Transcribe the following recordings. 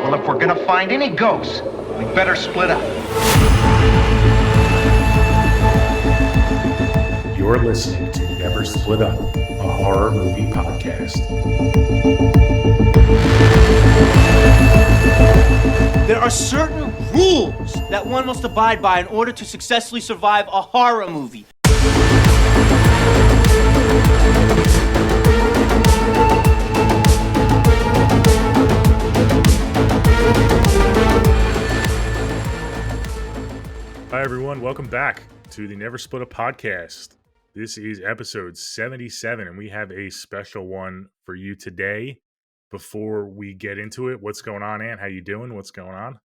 Well, if we're gonna find any ghosts, we better split up. You're listening to Never Split Up, a horror movie podcast. There are certain rules that one must abide by in order to successfully survive a horror movie. Hi, everyone. Welcome back to the Never Split Up podcast. This is episode 77, and we have a special one for you today. Before we get into it, what's going on, Ant? How you doing? What's going on?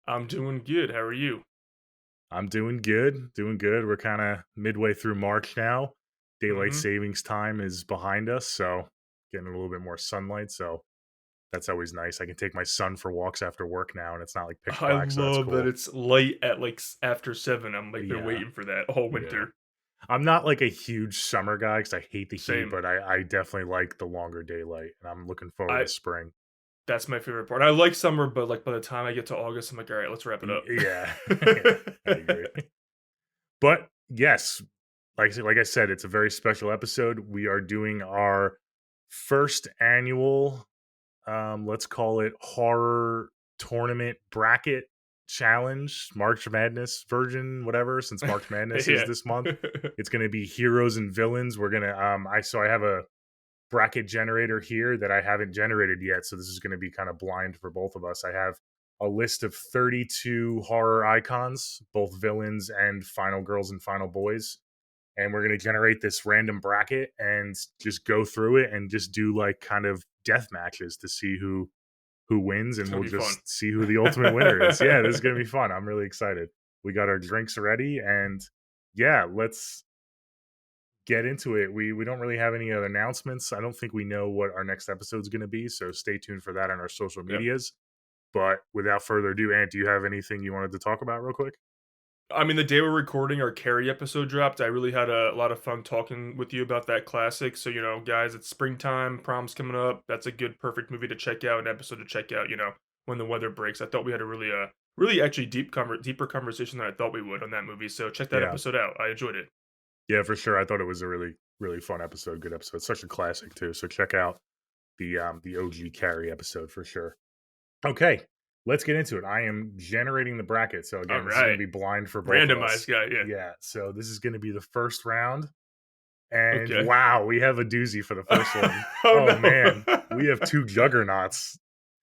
I'm doing good. How are you? I'm doing good. We're kind of midway through March now. Daylight savings time is behind us, so getting a little bit more sunlight, so that's always nice. I can take my son for walks after work now, and it's not like pitch I black, so that's love cool. that it's light at like after 7. I'm like, been Yeah. waiting for that all winter. I'm not like a huge summer guy because I hate the heat, Same. but I definitely like the longer daylight, and I'm looking forward to spring. That's my favorite part. I like summer, but like by the time I get to August, I'm like, all right, let's wrap it up. Yeah, I agree. But yes, like I said, it's a very special episode. We are doing our first annual, let's call it horror tournament bracket challenge, March Madness version, whatever, since March Madness is this month. It's going to be heroes and villains. We're going to I have a bracket generator here that I haven't generated yet, so this is going to be kind of blind for both of us. I have a list of 32 horror icons, both villains and final girls and final boys, and we're going to generate this random bracket and just go through it and just do like kind of death matches to see who wins, and we'll just see who the ultimate winner is. Yeah, this is going to be fun. I'm really excited. We got our drinks ready, and yeah, let's get into it. We don't really have any other announcements. I don't think we know what our next episode is going to be, so stay tuned for that on our social medias. But without further ado, Ant, do you have anything you wanted to talk about real quick? I mean, the day we're recording, our Carrie episode dropped. I really had a lot of fun talking with you about that classic. So, guys, it's springtime, prom's coming up. That's a good, perfect movie to check out, an episode to check out, when the weather breaks. I thought we had a really actually deeper conversation than I thought we would on that movie. So check that episode out. I enjoyed it. Yeah, for sure. I thought it was a really, really fun episode. Good episode. Such a classic too. So check out the OG Carrie episode for sure. Okay, let's get into it. I am generating the bracket. So again, this is going to be blind for both of us. Randomized guy, yeah. Yeah. So this is going to be the first round. And wow, we have a doozy for the first one. No. Man, we have two juggernauts.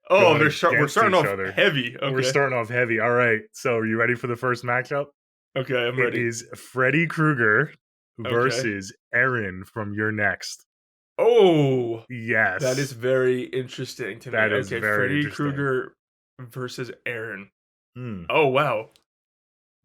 Oh, we're starting off heavy. Okay. We're starting off heavy. All right. So are you ready for the first matchup? Okay, I'm ready. It is Freddy Krueger versus Erin from You're Next. Oh, yes. that is very interesting to me. That is very Freddy interesting. Krueger versus Erin. Hmm. Oh, wow.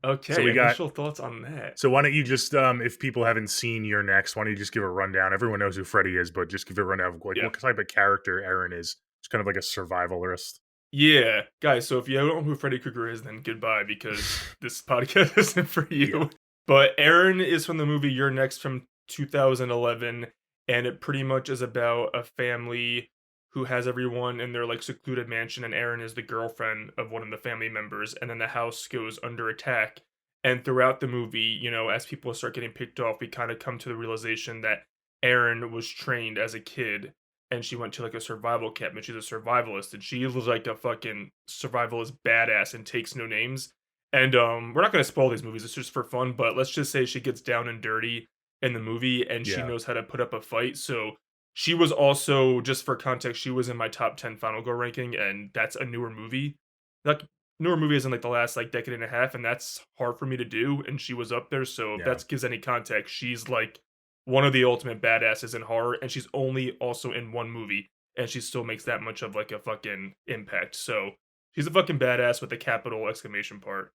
Okay, so we initial thoughts on that. So why don't you just, if people haven't seen You're Next, why don't you just give a rundown? Everyone knows who Freddy is, but just give a rundown of what type of character Erin is. It's kind of like a survivalist. Yeah, guys, so if you don't know who Freddy Krueger is, then goodbye, because this podcast isn't for you. Yeah. But Erin is from the movie You're Next from 2011, and it pretty much is about a family who has everyone in their like secluded mansion, and Erin is the girlfriend of one of the family members, and then the house goes under attack. And throughout the movie, as people start getting picked off, we kind of come to the realization that Erin was trained as a kid, and she went to like a survival camp, and she's a survivalist, and she was like a fucking survivalist badass and takes no names. And we're not going to spoil these movies, it's just for fun, but let's just say she gets down and dirty in the movie, and she knows how to put up a fight. So she was also, just for context, she was in my top 10 Final Girl ranking, and that's a newer movie. Like, newer movie is in like the last like decade and a half, and that's hard for me to do, and she was up there. So if that gives any context, she's like one of the ultimate badasses in horror, and she's only also in one movie, and she still makes that much of like a fucking impact. So she's a fucking badass with a capital exclamation point.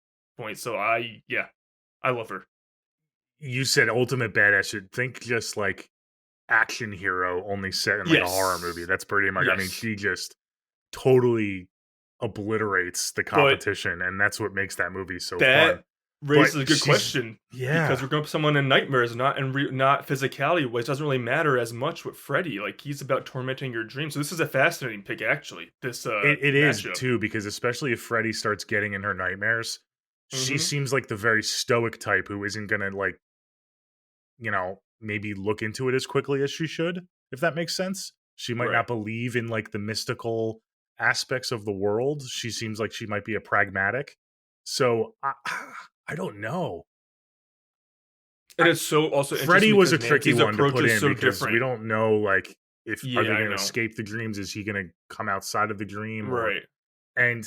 So I love her. You said ultimate badass. You'd think just like action hero only set in like a horror movie. That's pretty much. I mean, she just totally obliterates the competition, and that's what makes that movie so fun. raises But a good she's- question. Yeah. Because we're going to put someone in nightmares, not not physicality, which doesn't really matter as much with Freddy. Like, he's about tormenting your dreams. So this is a fascinating pick, actually. This it is matchup. too, because especially if Freddy starts getting in her nightmares, she Mhm. seems like the very stoic type who isn't gonna like, maybe look into it as quickly as she should, if that makes sense. She might Right. not believe in like the mystical aspects of the world. She seems like she might be a pragmatic. So I don't know. And it's so also Freddy interesting was a because tricky Nancy's one to approach put is in so because different. we don't know like if are they Yeah, I going to know. escape the dreams? Is he going to come outside of the dream? Right. And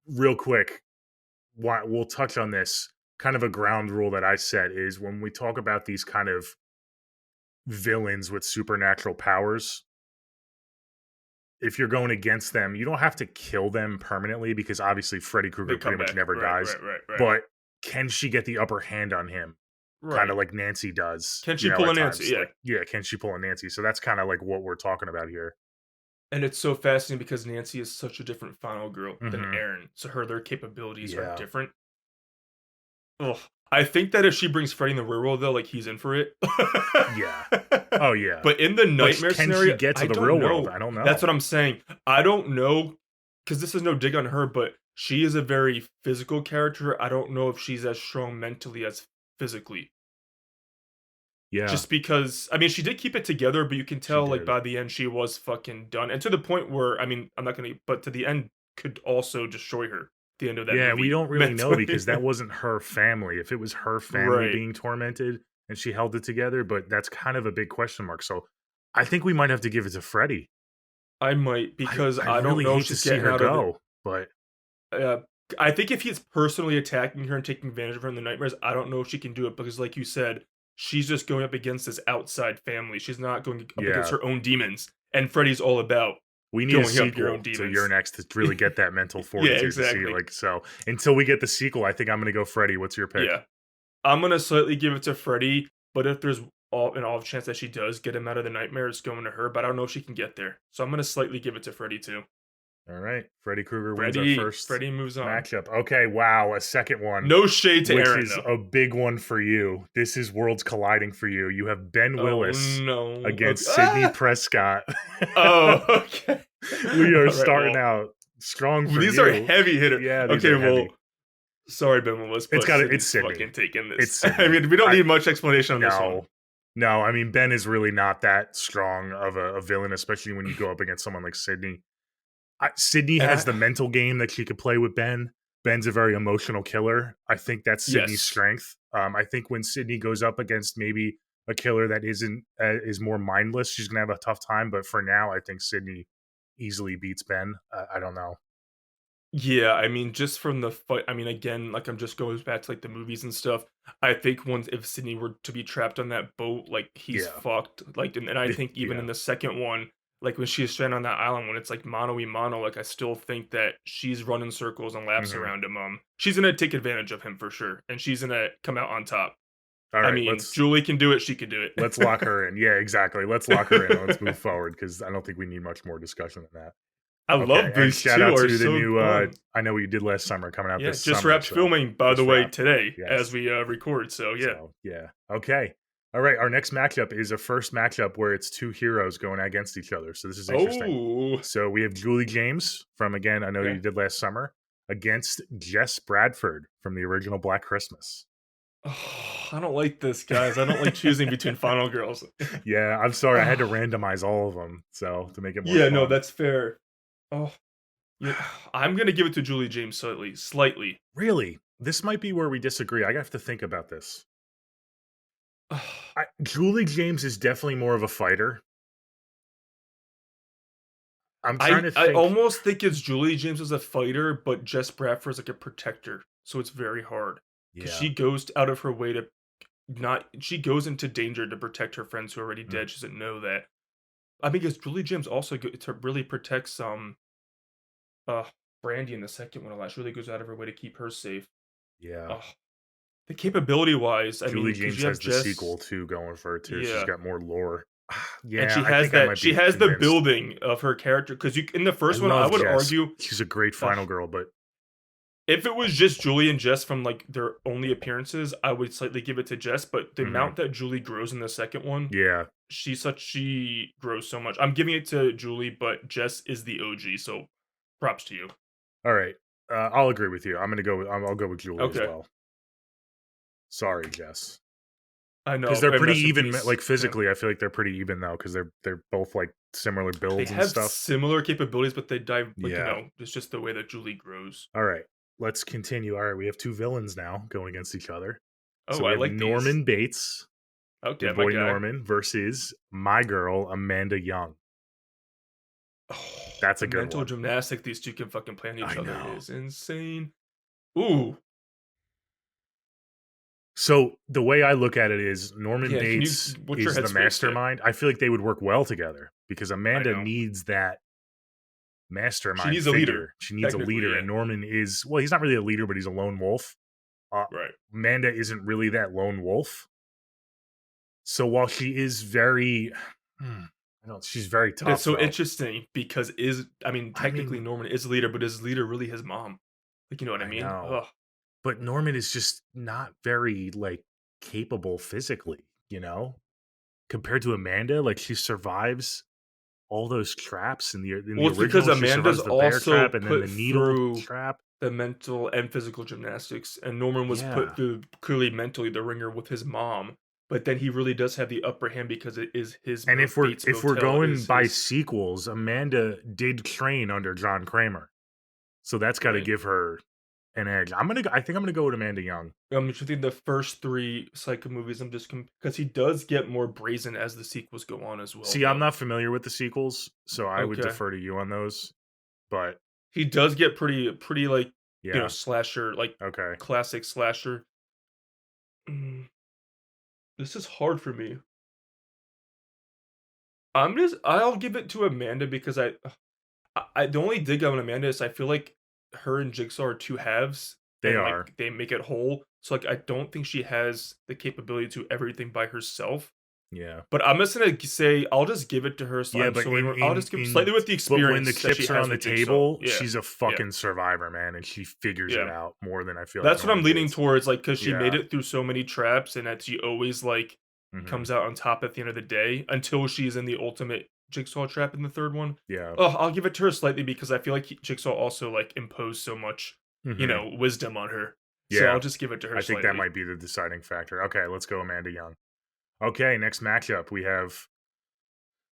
real quick, we'll touch on this. Kind of a ground rule that I set is when we talk about these kind of villains with supernatural powers, if you're going against them, you don't have to kill them permanently because obviously Freddy Krueger They come pretty much back. never Right, dies. Right. But can she get the upper hand on him? right. Kind of like Nancy does. Can she pull at a Nancy? times. Yeah. Like, yeah, can she pull a Nancy? So that's kind of like what we're talking about here. And it's so fascinating because Nancy is such a different final girl than Mhm. Aaron. So their capabilities Yeah. are different. Ugh. I think that if she brings Freddy in the real world, though, like he's in for it. Yeah. Oh yeah. But in the nightmare can scenario, she get to I the don't real know. world? I don't know. That's what I'm saying. I don't know, because this is no dig on her, but she is a very physical character. I don't know if she's as strong mentally as physically. Yeah. Just because, I mean, she did keep it together, but you can tell, like, did. by the end, she was fucking done. And to the point where, I mean, I'm not going to, but to the end, could also destroy her. The end of that Yeah, movie. we don't really know mentally. because that wasn't her family. If it was her family Right. being tormented and she held it together, but that's kind of a big question mark. So I think we might have to give it to Freddy. I might, because I don't really know hate if to she's see getting her out of go, but I think if he's personally attacking her and taking advantage of her in the nightmares, I don't know if she can do it because, like you said, she's just going up against this outside family. She's not going up against Yeah. her own demons. And Freddy's all about we need a going up your sequel own to demons. Your Next to really get that mental fortitude to see. exactly. Like, so until we get the sequel, I think I'm going to go Freddy. What's your pick? Yeah. I'm going to slightly give it to Freddy, but if there's an off chance that she does get him out of the nightmare, it's going to her, but I don't know if she can get there. So I'm going to slightly give it to Freddy too. All right. Freddy Krueger wins our first Freddy moves on. matchup. Okay, wow. A second one. No shade to which Aaron, is though. a big one for you. This is worlds colliding for you. You have Ben Willis Oh, no. against Okay. Sidney Prescott. Oh, okay. We are All right, starting well, out strong for These you. are heavy hitters. Yeah, these okay, are well, heavy. sorry, Ben Willis, but It's Sydney. fucking taking this. It's Sydney. I mean, we don't need much explanation on this one. No, I mean, Ben is really not that strong of a villain, especially when you go up against someone like Sydney. Sydney And has the mental game that she could play with Ben. Ben's a very emotional killer. I think that's Sydney's Yes. strength. I think when Sydney goes up against maybe a killer that is more mindless, she's gonna have a tough time. But for now, I think Sydney easily beats Ben. I don't know. Yeah, I mean, just from the fight, I mean, again, like I'm just going back to like the movies and stuff. I think if Sydney were to be trapped on that boat, like he's Yeah. fucked. Like, and I think even Yeah. in the second one, like when she's stranded on that island, when it's like mano, like I still think that she's running circles and laps Mhm. around him. She's gonna take advantage of him for sure, and she's gonna come out on top. All right, I mean, let's Julie can do it; she could do it. let's lock her in. Yeah, exactly. Let's lock her in. And let's move forward because I don't think we need much more discussion than that. I Okay, love and these shout two out are to the so new fun. I Know What You Did Last Summer coming out Yeah, this just summer. wrapped so filming, by the just way, wrapped. today Yes. as we record. So yeah, Yeah. Okay. All right. Our next matchup is a first matchup where it's two heroes going against each other. So this is interesting. oh, So we have Julie James from, again, I Know Okay. You Did Last Summer against Jess Bradford from the original Black Christmas. I don't like this, guys. I don't like choosing between final girls. Yeah. I'm sorry. I had to randomize all of them. So to make it more Yeah, no, fun. that's fair. Oh, yeah, I'm gonna give it to Julie James slightly. Really? This might be where we disagree. I have to think about this. Julie James is definitely more of a fighter. I'm trying to think. I almost think it's Julie James as a fighter, but Jess Bradford is like a protector, so it's very hard. Because she goes out of her way to she goes into danger to protect her friends who are already dead. She doesn't know that. I mean, because Julie James also to really protects Brandy in the second one a lot. She really goes out of her way to keep her safe. Yeah. The capability wise, I Julie mean, 'cause James you have has the Jess, sequel too going for her too. She's Yeah. got more lore. Yeah, and she I has think I that. might She be has the convinced. building of her character because in the first one, I love would Jess. argue she's a great final girl, but If it was just Julie and Jess from like their only appearances, I would slightly give it to Jess. But the Mhm. amount that Julie grows in the second one, Yeah. she grows so much. I'm giving it to Julie, but Jess is the OG, so props to you. All right. I'll agree with you. I'll go with Julie as Okay. well. Sorry, Jess. I know Because they're and pretty rest in even, peace. like Yeah. physically. I feel like they're pretty even though, because they're both like similar They builds and have stuff. similar capabilities, but they dive like Yeah. it's just the way that Julie grows. All right, let's continue. All right, we have two villains now going against each other. So Oh, we I have like these. Norman Bates, Okay, your my boy guy. Norman, versus my girl Amanda Young. Oh, That's a the good mental one. gymnastic these two can fucking play on each I other know. is insane. Ooh, So the way I look at it is Norman yeah. Can you? Bates What's your is the headspace? mastermind. I feel like they would work well together because Amanda know. needs that mastermind needs a leader, figure. She needs a technically, leader, yeah. and Norman is, well, he's not really a leader, but he's a lone wolf. Right. Amanda isn't really that lone wolf. So while she is very, she's very tough. That's so though. interesting because technically mean- Norman is a leader, but is leader really his mom? Like, you know what I I mean? know. Ugh. But Norman is just not very like capable physically, compared to Amanda. Like she survives all those traps in the Well, it's because original. She Amanda's survives the bear also trap and then put the needle through trap. the mental and physical gymnastics, and Norman was Yeah. put through clearly mentally the ringer with his mom. But then he really does have the upper hand because it is his. And if we're Bates if we're Motel going is by his- sequels, Amanda did train under John Kramer, so that's got to Right. give her an edge. I think I'm gonna go with Amanda Young. I think the first three Psycho movies, I'm just because he does get more brazen as the sequels go on as well. See, I'm not familiar with the sequels, so I would Okay. defer to you on those. But He does get pretty like yeah, slasher, like okay. classic slasher. This is hard for me. I'll give it to Amanda because I the only dig on Amanda is I feel like her and Jigsaw are two halves. They and, are. like, they make it whole. So like I don't think she has the capability to do everything by herself. Yeah. But I'm just gonna say I'll just give it to her. So Yeah, I'm but sorry, I'll just give slightly with the But experience. when the that she chips are has on the with Jigsaw. table, Yeah. she's a fucking survivor, man, and she figures it Yeah. out more than I feel. That's like what I'm Norman leaning Bates. towards, like, because she made Yeah. it through so many traps, and that she always like Mhm. comes out on top at the end of the day until she's in the ultimate Jigsaw trap in the third one. Yeah. Oh, I'll give it to her slightly because I feel like Jigsaw also like imposed so much, Mhm. wisdom on her. So Yeah. I'll just give it to her. I think that slightly. might be the deciding factor. Okay, let's go Amanda Young. Okay, next matchup we have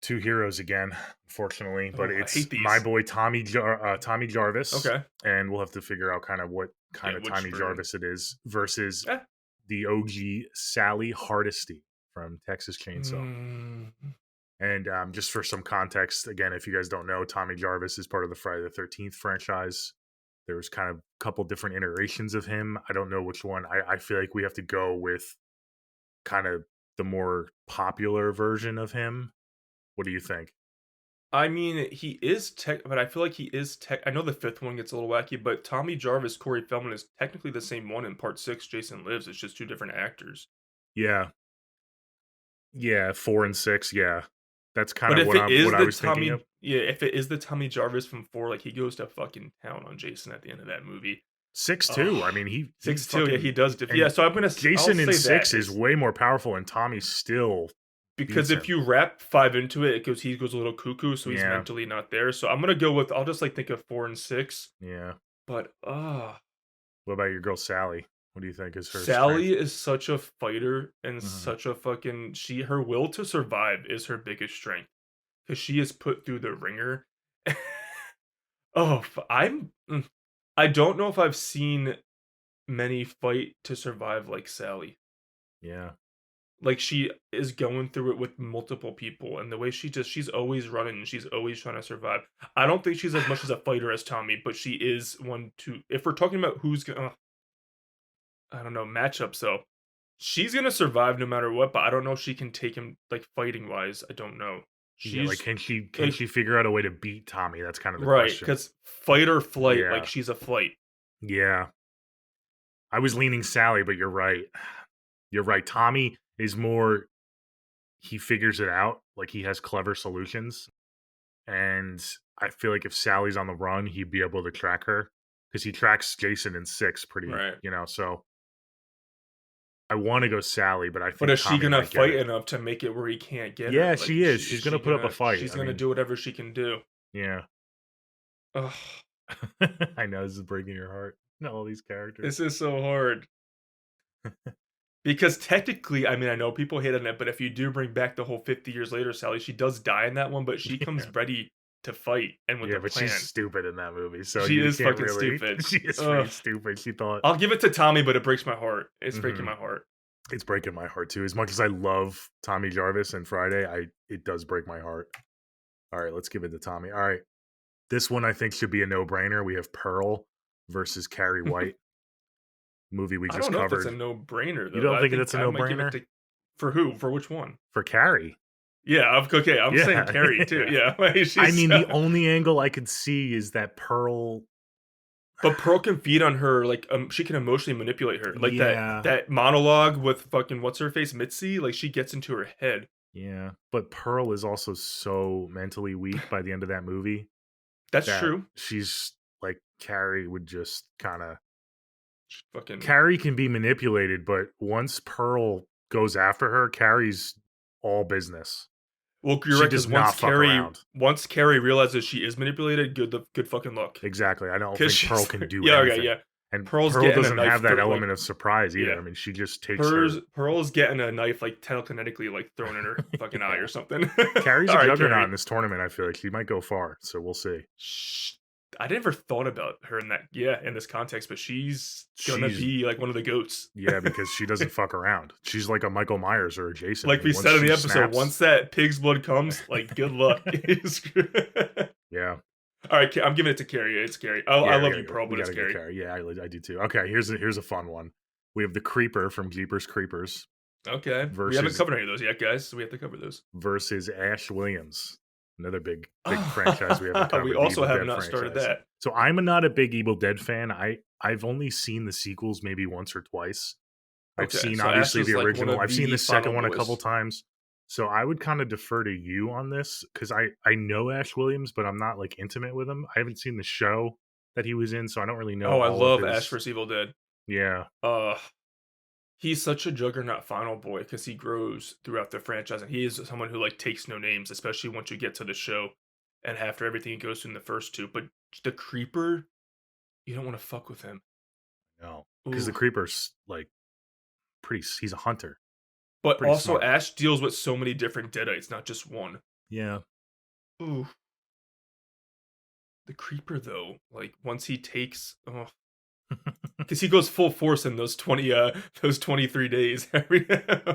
two heroes again, unfortunately, but Oh, I it's hate these. my boy Tommy Jarvis. Okay. And we'll have to figure out kind of what kind of which Tommy version. Jarvis it is versus Eh. the OG Sally Hardesty from Texas Chainsaw. Mm, And just for some context, again, if you guys don't know, Tommy Jarvis is part of the Friday the 13th franchise. There was kind of a couple different iterations of him. I don't know which one. I feel like we have to go with kind of the more popular version of him. What do you think? I mean, he is tech, but I feel like he is tech. I know the fifth one gets a little wacky, but Tommy Jarvis, Corey Feldman is technically the same one in part 6. Jason Lives. It's just two different actors. Yeah. Yeah, 4 and 6. Yeah. That's kind But of if what it is I the was thinking Tommy, of. if it is the Tommy Jarvis from 4, like he goes to fucking town on Jason at the end of that movie. 6 too. I Ugh. mean, he 6 fucking, too, yeah, he does. and Yeah, so I'm gonna. Jason I'll in say 6 that is way more powerful, and Tommy's still because beats if him. you wrap 5 into it, he goes a little cuckoo, so he's Yeah. mentally not there. So I'm gonna go with. I'll just like think of 4 and 6, Yeah. but What about your girl Sally? What do you think is her Sally strength? is such a fighter and Mhm. such a fucking her will to survive is her biggest strength because she is put through the ringer. I don't know if I've seen many fight to survive like Sally. Yeah. Like she is going through it with multiple people, and the way she's always running and she's always trying to survive. I don't think she's as much as a fighter as Tommy, but she is one to. If we're talking about who's gonna, I don't know, matchups though. She's gonna survive no matter what, but I don't know if she can take him like fighting wise. I don't know. Yeah, like can like- she figure out a way to beat Tommy? That's kind of the right question. because fight or flight, Yeah. like she's a flight. Yeah. I was leaning Sally, but you're right. You're right. Tommy is more he figures it out. Like he has clever solutions. And I feel like if Sally's on the run, he'd be able to track her. because he tracks Jason in 6 pretty, Right. so I want to go Sally, but I think But is she Tommy gonna might get fight it. enough to make it where he can't get Yeah, her? she is. She's gonna put up a fight. She's I gonna mean, do whatever she can do. yeah. Ugh, I know this is breaking your heart. All these characters. this is so hard. Because technically, I mean, I know people hate on it, but if you do bring back the whole 50 years later Sally, she does die in that one, but she comes Yeah. ready to fight and with Yeah, the but plan. she's stupid in that movie. So She you is can't fucking really, stupid. She is Ugh. pretty stupid. She thought I'll give it to Tommy, but it breaks my heart. It's breaking Mhm. my heart. it's breaking my heart too. As much as I love Tommy Jarvis and Friday, it does break my heart. All right, let's give it to Tommy. All right, this one I think should be a no-brainer. We have Pearl versus Carrie White. Movie we I just don't know if covered it's a no-brainer though. You don't I think it's a I might give it no-brainer? to- For who? For which one? for Carrie. Yeah, okay. I'm saying Yeah, Carrie too. yeah. Yeah, like, she's, I mean, the only angle I could see is that Pearl. but Pearl can feed on her. Like, she can emotionally manipulate her. Like Yeah. that monologue with fucking what's her face Mitzi. Like, she gets into her head. Yeah, but Pearl is also so mentally weak by the end of that movie. That's that true. She's like Carrie would just kind of. Fucking Carrie can be manipulated, but once Pearl goes after her, Carrie's all business. well, you're she right. does Because not fuck around. once Carrie realizes she is manipulated, good fucking luck. Exactly. I don't 'Cause think Pearl she's- can do yeah, anything. okay, yeah. And Pearl's Pearl getting a doesn't knife have that through, like- element of surprise either. Yeah. I mean, she just takes her. Pearl's getting a knife like telekinetically like thrown in her fucking eye or something. Carrie's All a right, juggernaut Carrie. in this tournament. I feel like she might go far. So we'll see. Shh. I never thought about her in that in this context, but she's gonna She's- be like one of the goats. Yeah, because she doesn't fuck around. She's like a Michael Myers or a Jason. Like I we mean, once said in the she episode, snaps- once that pig's blood comes, like good luck. Yeah. All right, I'm giving it to Carrie. It's Carrie. I Yeah, love we you, gotta Pearl, go- but we it's gotta go Carrie. Yeah, I do too. Okay, here's a fun one. We have the Creeper from Jeepers Creepers Okay. We Versus- haven't covered any of those yet, guys, so we have to cover those. versus Ash Williams, another big franchise we haven't covered. We the also Evil have Dead not started franchise. that. So I'm not a big Evil Dead fan. I've only seen the sequels maybe once or twice. I've Okay, seen so Ash obviously is the like one original. of I've seen the the second final one a boys. couple times. So I would kind of defer to you on this because I know Ash Williams, but I'm not like intimate with him. I haven't seen the show that he was in, so I don't really know. Oh, I all of love his- Ash vs. Evil Dead. Yeah, He's such a juggernaut final boy because he grows throughout the franchise, and he is someone who like takes no names, especially once you get to the show and after everything he goes through in the first two. But the Creeper, you don't want to fuck with him. no, because the Ooh. Creeper's like he's a hunter. But pretty also, smart. Ash deals with so many different Deadites, not just one. Yeah, Ooh. The Creeper, though, like once he takes, because he goes full force in those 23 days.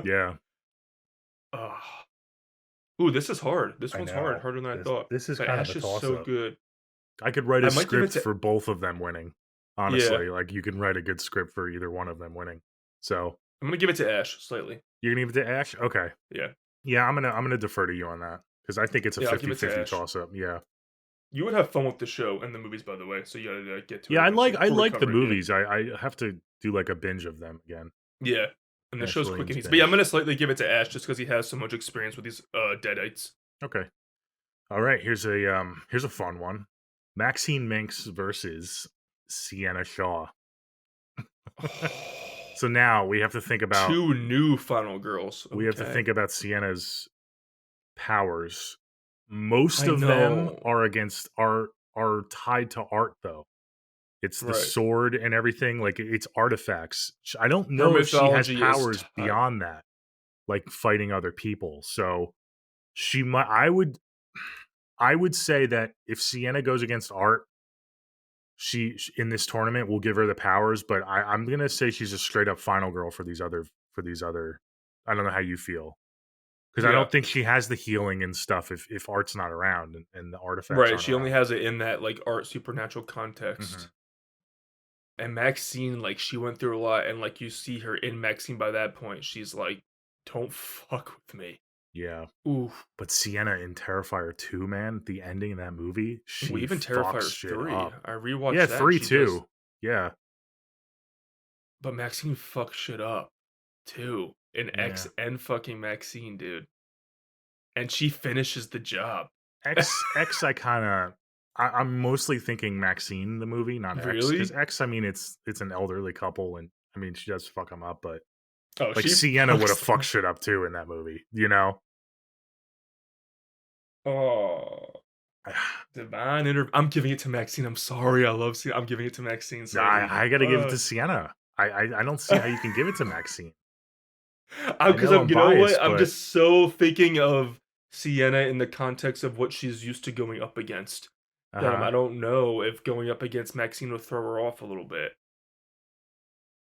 yeah. Ooh, this is hard. This I one's know. hard, harder than I thought. This is But kind Ash of a is so toss-up. good. I could write a I might give it script to- for both of them winning. Honestly, like you can write a good script for either one of them winning. So I'm gonna give it to Ash slightly. you're gonna give it to Ash? Okay. Yeah. Yeah, I'm gonna defer to you on that because I think it's a Yeah, I'll give it to 50-50 Ash. toss up. Yeah. You would have fun with the show and the movies, by the way. So you gotta get to it. Yeah, I eventually like before we the cover it, yeah. movies. I have to do like a binge of them again. Yeah, and the Ash show's quick Williams and easy. But yeah, I'm binge. gonna slightly give it to Ash just because he has so much experience with these Deadites. Okay. All right, here's a fun one. Maxine Minx versus Sienna Shaw. So now we have to think about Two new final girls. we have to Okay. think about Sienna's powers. Most I of them know. are tied to art though. It's the Right. sword and everything, like it's artifacts. I don't know if she has mythology is powers tied. beyond that, like fighting other people. So she might. I would say that if Sienna goes against Art, she in this tournament will give her the powers. But I'm gonna say she's a straight up final girl for these other. I don't know how you feel. Because I Yeah. don't think she has the healing and stuff if Art's not around and the artifacts. Right, aren't she only around. has it in that like art supernatural context. Mhm. And Maxine, like she went through a lot, and like you see her in Maxine by that point, she's like, "Don't fuck with me." Yeah, Ooh, but Sienna in Terrifier 2, man, the ending of that movie, she well, even fucks Terrifier shit 3. up. I rewatched Yeah, that. 3 she too. does- Yeah, But Maxine fucks shit up too. In X and fucking Maxine, dude. And she finishes the job. X I kind of I'm mostly thinking Maxine, the movie, not X. Really? Because X, I mean, it's an elderly couple, and I mean, she does fuck them up, but Oh, like she Sienna would have fucks fucked shit up too in that movie, you know? Oh, divine inter. I'm giving it to Maxine. I'm sorry. I love Sienna. I'm giving it to Maxine. Nah, Slightly. I gotta give it to Sienna. I don't see how you can give it to Maxine. Because know I'm you know biased, what? I'm but- just so thinking of Sienna in the context of what she's used to going up against. That Uh-huh. I don't know if going up against Maxine will throw her off a little bit.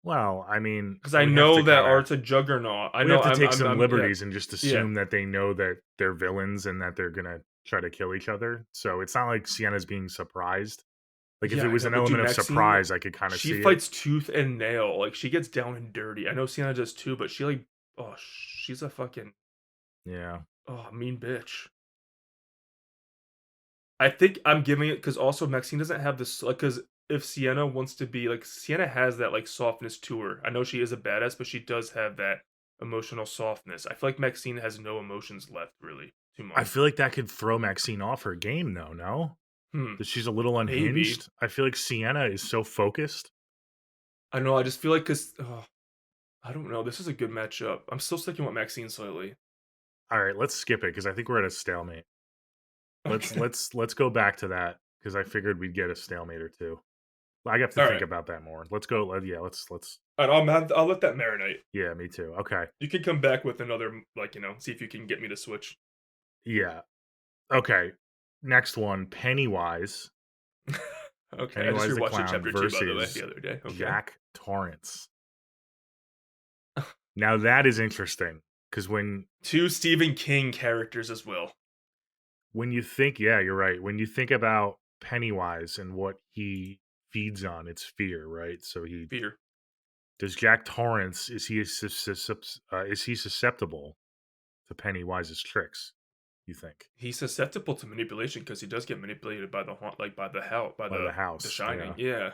Well, I mean, Because I we have know to that kinda- Art's a juggernaut. I we know have to take I'm- some I'm- liberties and just Yeah. assume that they know that they're villains and that they're gonna try to kill each other. So it's not like Sienna's being surprised. Like if Yeah, it I was know, an but dude, element of Maxine, surprise, I could kind of see She it. fights tooth and nail. Like she gets down and dirty. I know Sienna does too, but she like, oh, she's a fucking Yeah. mean bitch. I think I'm giving it because also Maxine doesn't have this like because if Sienna wants to be like Sienna has that like softness to her. I know she is a badass, but she does have that emotional softness. I feel like Maxine has no emotions left really too much. I feel like that could throw Maxine off her game, though. No, that she's a little Maybe. unhinged. I feel like Sienna is so focused. I know. I just feel like because I don't know. This is a good matchup. I'm still sticking with Maxine slightly. All right, let's skip it because I think we're at a stalemate. Let's Okay. let's go back to that because I figured we'd get a stalemate or two. I have to All think right. about that more. Let's go. Yeah, let's. All right, I'll let that marinate. Yeah, me too. Okay. You can come back with another, like, see if you can get me to switch. Yeah. Okay. Next one, Pennywise. Okay, Pennywise I the just rewatched Clown chapter 2, by the way, versus the other day. Okay. Jack Torrance. Now that is interesting because when 2 Stephen King characters as well. you think, yeah, you're right. When you think about Pennywise and what he feeds on, it's fear, right? So Fear. does Jack Torrance is he susceptible to Pennywise's tricks? You think He's susceptible to manipulation because he does get manipulated by the house, by the house? The Shining. Yeah.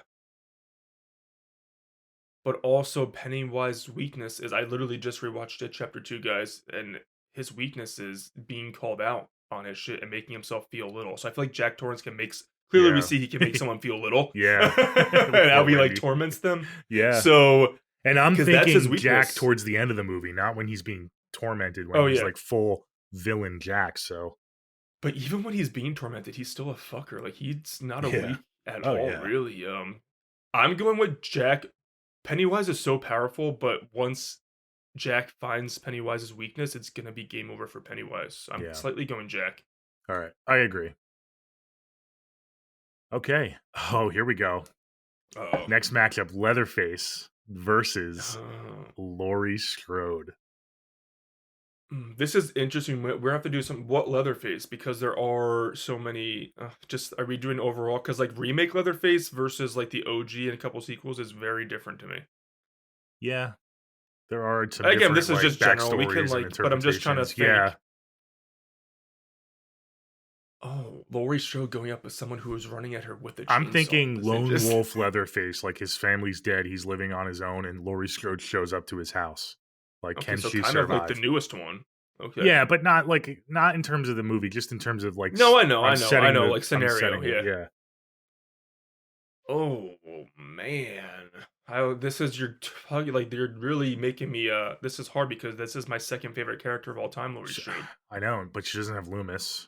But also Pennywise's weakness is I literally just rewatched it, chapter 2, guys, and his weakness is being called out on his shit and making himself feel little. So I feel like Jack Torrance can make clearly we Yeah. see he can make someone feel little. Yeah. And how he Poor like lady. torments them. Yeah. So And I'm 'cause that's his thinking Jack weakness. towards the end of the movie, not when he's being tormented, when Oh, he's yeah. like full villain Jack. So but even when he's being tormented, he's still a fucker. Like he's not a Yeah. weak at Oh, all, yeah. really. I'm going with Jack. Pennywise is so powerful, but once Jack finds Pennywise's weakness, it's gonna be game over for Pennywise. I'm Yeah. slightly going Jack. all right, I agree. Okay. Oh, here we go. Oh, Next matchup: Leatherface versus Laurie Strode. This is interesting. We're gonna have to do some what Leatherface because there are so many. Just are we doing overall? Because like remake Leatherface versus like the OG and a couple sequels is very different to me. Yeah, there are some. Again, different, this is like, just general. We can backstories and like, but I'm just trying to think. interpretations. Yeah, Oh, Laurie Strode going up with someone who was running at her with a chainsaw. I'm thinking This is Lone just- Wolf Leatherface, like his family's dead, he's living on his own, and Laurie Strode shows up to his house. Like, Okay, can so she kind survive? of like the newest one. Okay. Yeah, but not in terms of the movie, just in terms of like. No, I know, I'm I setting know, the- like, I'm scenario, setting it, yeah. yeah. Oh man, this is like you're really making me. This is hard because this is my second favorite character of all time, Laurie Strode. I know, but she doesn't have Loomis.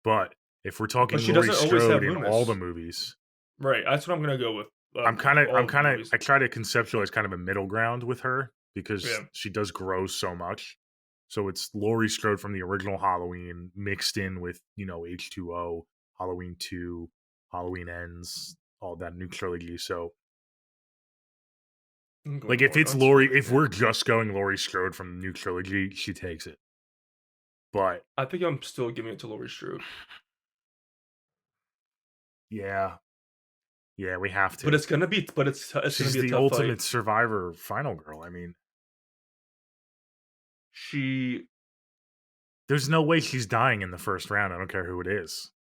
But if we're talking But she Laurie doesn't always have Strode in Loomis. all the movies, Right, that's what I'm gonna go with. I'm kind of all the movies. I try to conceptualize kind of a middle ground with her because Yeah. she does grow so much. So it's Laurie Strode from the original Halloween mixed in with, H2O, Halloween 2, Halloween Ends, all that new trilogy. So I'm going like if Laurie- it's I'm Laurie, sorry, if yeah. we're just going Laurie Strode from the new trilogy, she takes it. But I think I'm still giving it to Laurie Strode. yeah, we have to. But it's gonna be. But it's gonna She's be a the tough ultimate fight. survivor, final girl. I mean, She. there's no way she's dying in the first round. I don't care who it is.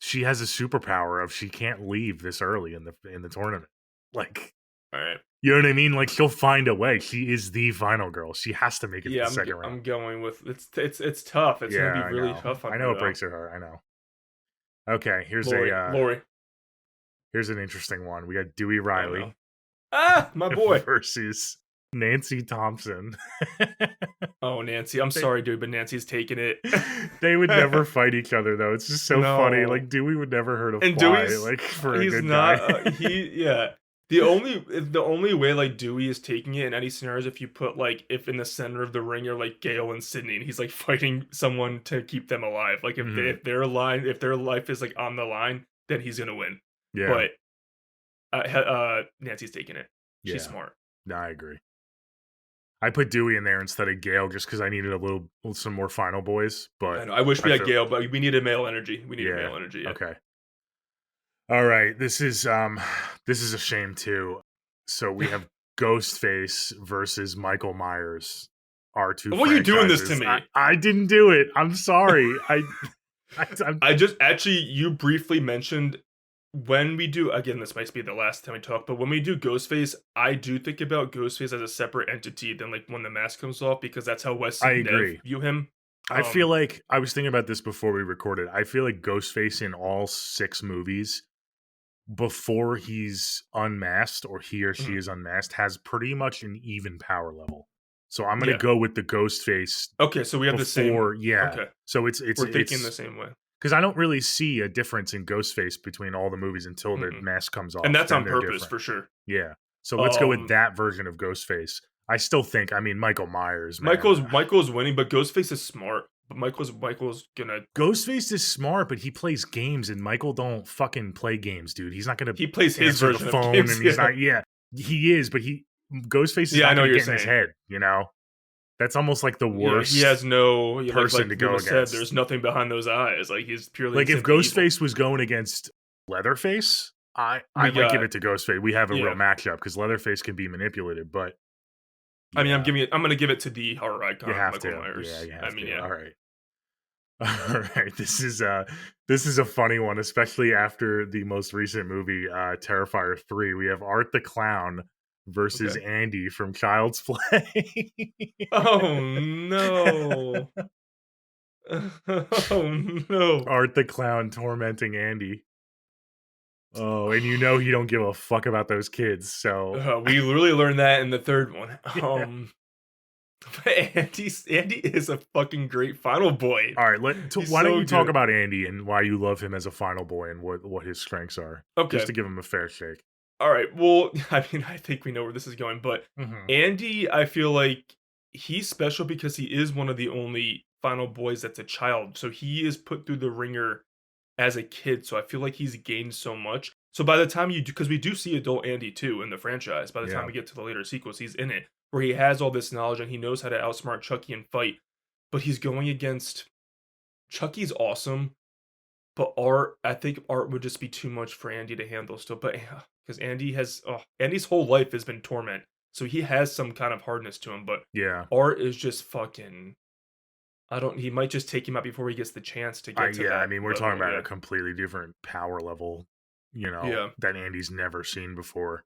She has a superpower of she can't leave this early in the tournament. Like, All right. you know what I mean? Like, she'll find a way. She is the final girl. She has to make it to Yeah, the second round. I'm going with it's tough. It's yeah, gonna be really I know. tough. I know it breaks her heart. I know. Okay, Lori. here's an interesting one. We got Dewey Oh, Riley no. Ah, my boy. versus Nancy Thompson. Oh, Nancy. I'm sorry, dude, but Nancy's taking it. They would never fight each other though. It's just so funny. No. Like Dewey would never hurt a And fly. Dewey's Like for a he's good not guy. yeah. The only way like Dewey is taking it in any scenario is if you put like if in the center of the ring are like Gale and Sydney and he's like fighting someone to keep them alive. Like if their life is like on the line, then he's gonna win. Yeah, But Nancy's taking it. She's Yeah. smart. no, I agree. I put Dewey in there instead of Gale just because I needed some more final boys. But I know. I wish we I had feel- Gale, but we needed male energy. We needed Yeah, male energy. Yeah. Okay. All right. This is a shame too. So we have Ghostface versus Michael Myers. Our two. Why are you doing this to franchises. me? I didn't do it. I'm sorry. I'm I just actually you briefly mentioned when we do again, this might be the last time we talk, but when we do Ghostface, I do think about Ghostface as a separate entity than like when the mask comes off because that's how Wes I and Nev agree. view him. I feel like I was thinking about this before we recorded. I feel like Ghostface in all 6 movies before he's unmasked or he or she is unmasked has pretty much an even power level. So I'm going to Yeah. go with the Ghostface Okay, so we have the same. before, yeah. Okay, So it's we're thinking the same way, because I don't really see a difference in Ghostface between all the movies until the mask comes off, and that's then on they're purpose different. for sure. Yeah. So let's go Um, with that version of Ghostface. I still think, I mean, Michael Myers, man. Michael's winning, but Ghostface is smart. But Michael's gonna. Ghostface is smart, but he plays games, and Michael don't fucking play games, dude. He's not gonna. He plays his answer version the phone, of games. and he's not. Yeah, he is, but Ghostface is Yeah, I not know gonna what get you're in his saying. head. You know, that's almost like the Yeah, worst. he has no person to go Luna said, against. there's nothing behind those eyes. Like he's purely Like if simply evil. Ghostface was going against Leatherface, I We might give got- it to Ghostface. We have a yeah. real matchup because Leatherface can be manipulated, but I mean, yeah, I'm gonna give it to the horror icon, you have Michael to. Myers. Yeah, you have I mean, to. yeah. All right. All right, this is a funny one, especially after the most recent movie, Terrifier 3. We have Art the Clown versus Okay. Andy from Child's Play. Oh no! Oh no! Art the Clown tormenting Andy. Oh, and you know he don't give a fuck about those kids, so We literally learned that in the third one. Yeah. But Andy is a fucking great final boy. all right, He's why don't so you talk good. about Andy and why you love him as a final boy and what his strengths are, Okay. just to give him a fair shake. All right. Well, I mean, I think we know where this is going, but Mhm. Andy, I feel like he's special because he is one of the only final boys that's a child. So he is put through the ringer as a kid. So I feel like he's gained so much. So by the time you do, because we do see adult Andy too in the franchise, by the Yeah. time we get to the later sequels, he's in it where he has all this knowledge and he knows how to outsmart Chucky and fight. But he's going against Chucky's awesome. But I think Art would just be too much for Andy to handle still. But because Andy's whole life has been torment. So he has some kind of hardness to him. But Yeah. Art is just fucking. He might just take him out before he gets the chance to get to Yeah, that I mean, we're level, talking about yeah. a completely different power level, Yeah. that Andy's never seen before.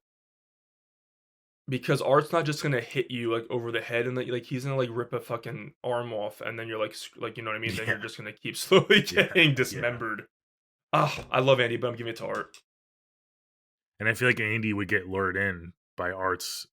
Because Art's not just gonna hit you like over the head and like he's gonna like rip a fucking arm off and then you're like you know what I mean? Then Yeah. you're just gonna keep slowly Yeah, getting yeah. dismembered. Ah, I love Andy, but I'm giving it to Art. And I feel like Andy would get lured in by Art's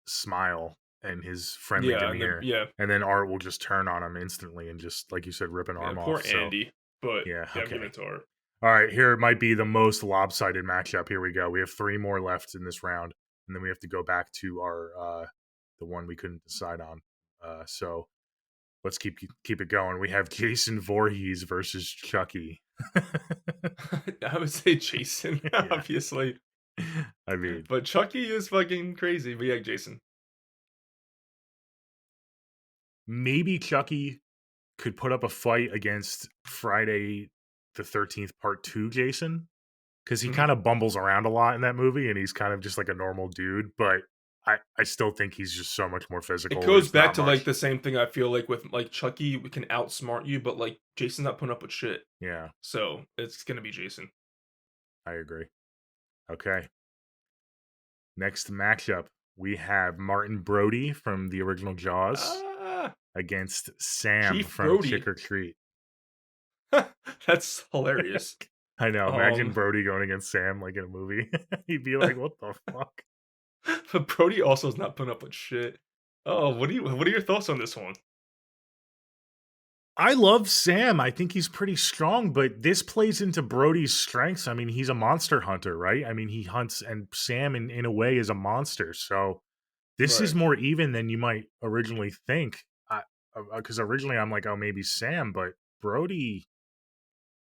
smile and his friendly Yeah, demeanor. And then Art will just turn on him instantly and just, like you said, rip an arm poor off. So. Andy. But Yeah, I'm okay. giving it to Art. All right, here might be the most lopsided matchup. Here we go. We have 3 more left in this round, and then we have to go back to our the one we couldn't decide on. So let's keep it going. We have Jason Voorhees versus Chucky. I would say Jason, Yeah. obviously. I mean, But Chucky is fucking crazy. But yeah, Jason. maybe Chucky could put up a fight against Friday the 13th Part 2 Jason, because he Mhm. kind of bumbles around a lot in that movie, and he's kind of just like a normal dude, but I still think he's just so much more physical. It goes It's back not to much. like the same thing I feel like with like Chucky can outsmart you, but like Jason's not putting up with shit. Yeah, So it's gonna be Jason. I agree. Okay. Next matchup, we have Martin Brody from the original Jaws Ah, against Sam Chief from Brody. Trick or Treat. that's hilarious. I know. Imagine Um, Brody going against Sam like in a movie. He'd be like, "What the fuck?" but Brody also is not putting up with shit. Oh, what are your thoughts on this one? I love Sam. I think he's pretty strong, but this plays into Brody's strengths. I mean, he's a monster hunter, right? I mean, he hunts, and Sam, in a way, is a monster. So this Right. is more even than you might originally think. Because originally I'm like, oh, maybe Sam, but Brody,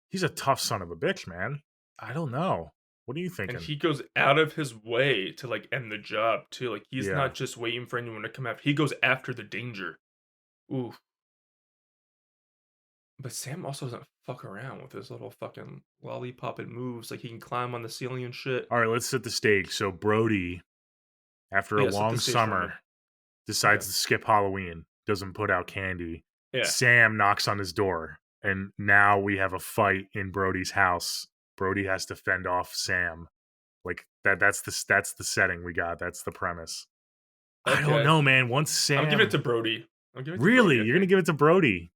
he's a tough son of a bitch, man. I don't know. What are you And thinking? he goes out of his way to like end the job too. Like he's Yeah. not just waiting for anyone to come after. He goes after the danger. Ooh. But Sam also doesn't fuck around with his little fucking lollipop and moves. Like he can climb on the ceiling and shit. All right, let's set the stage. So Brody, after a Yeah, set the long stage for me. summer, decides Okay. to skip Halloween, doesn't put out candy. Yeah. Sam knocks on his door, and now we have a fight in Brody's house. Brody has to fend off Sam. Like that's the setting we got. That's the premise. I don't Okay. know, man. Once I'm giving it Sam to Brody. I'm giving it to Really, Brody, I you're gonna think. give it to Brody.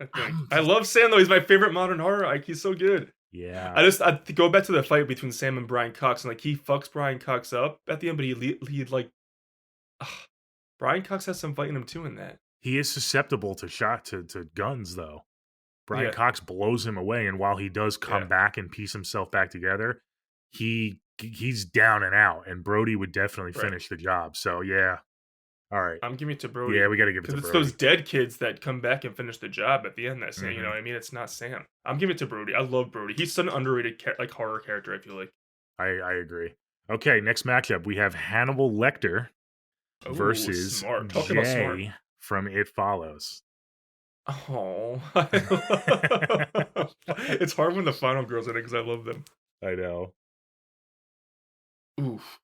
I think. I'm I just love Sam though. He's my favorite modern horror. Like he's so good. Yeah. I go back to the fight between Sam and Brian Cox, and like he fucks Brian Cox up at the end, but he like ugh, Brian Cox has some fight in him too in that. He is susceptible to to guns though. Brian Yeah, Cox blows him away, and while he does yeah, come back and piece himself back together, he's down and out, and Brody would definitely right. finish the job. So yeah. All right. I'm giving it to Yeah, Brody we gotta give it because to it's those Brody. dead kids that come back and finish the job at the end. That say, you know Hmm. what I mean? It's not Sam. I'm giving it to Brody. I love Brody. He's such an underrated like horror character. I feel like. I agree. Okay, next matchup we have Hannibal Lecter Oh, versus smart. Talk about smart. Jay from It Follows. Oh, it's hard when the final girls in it because I love them. I know. Oof.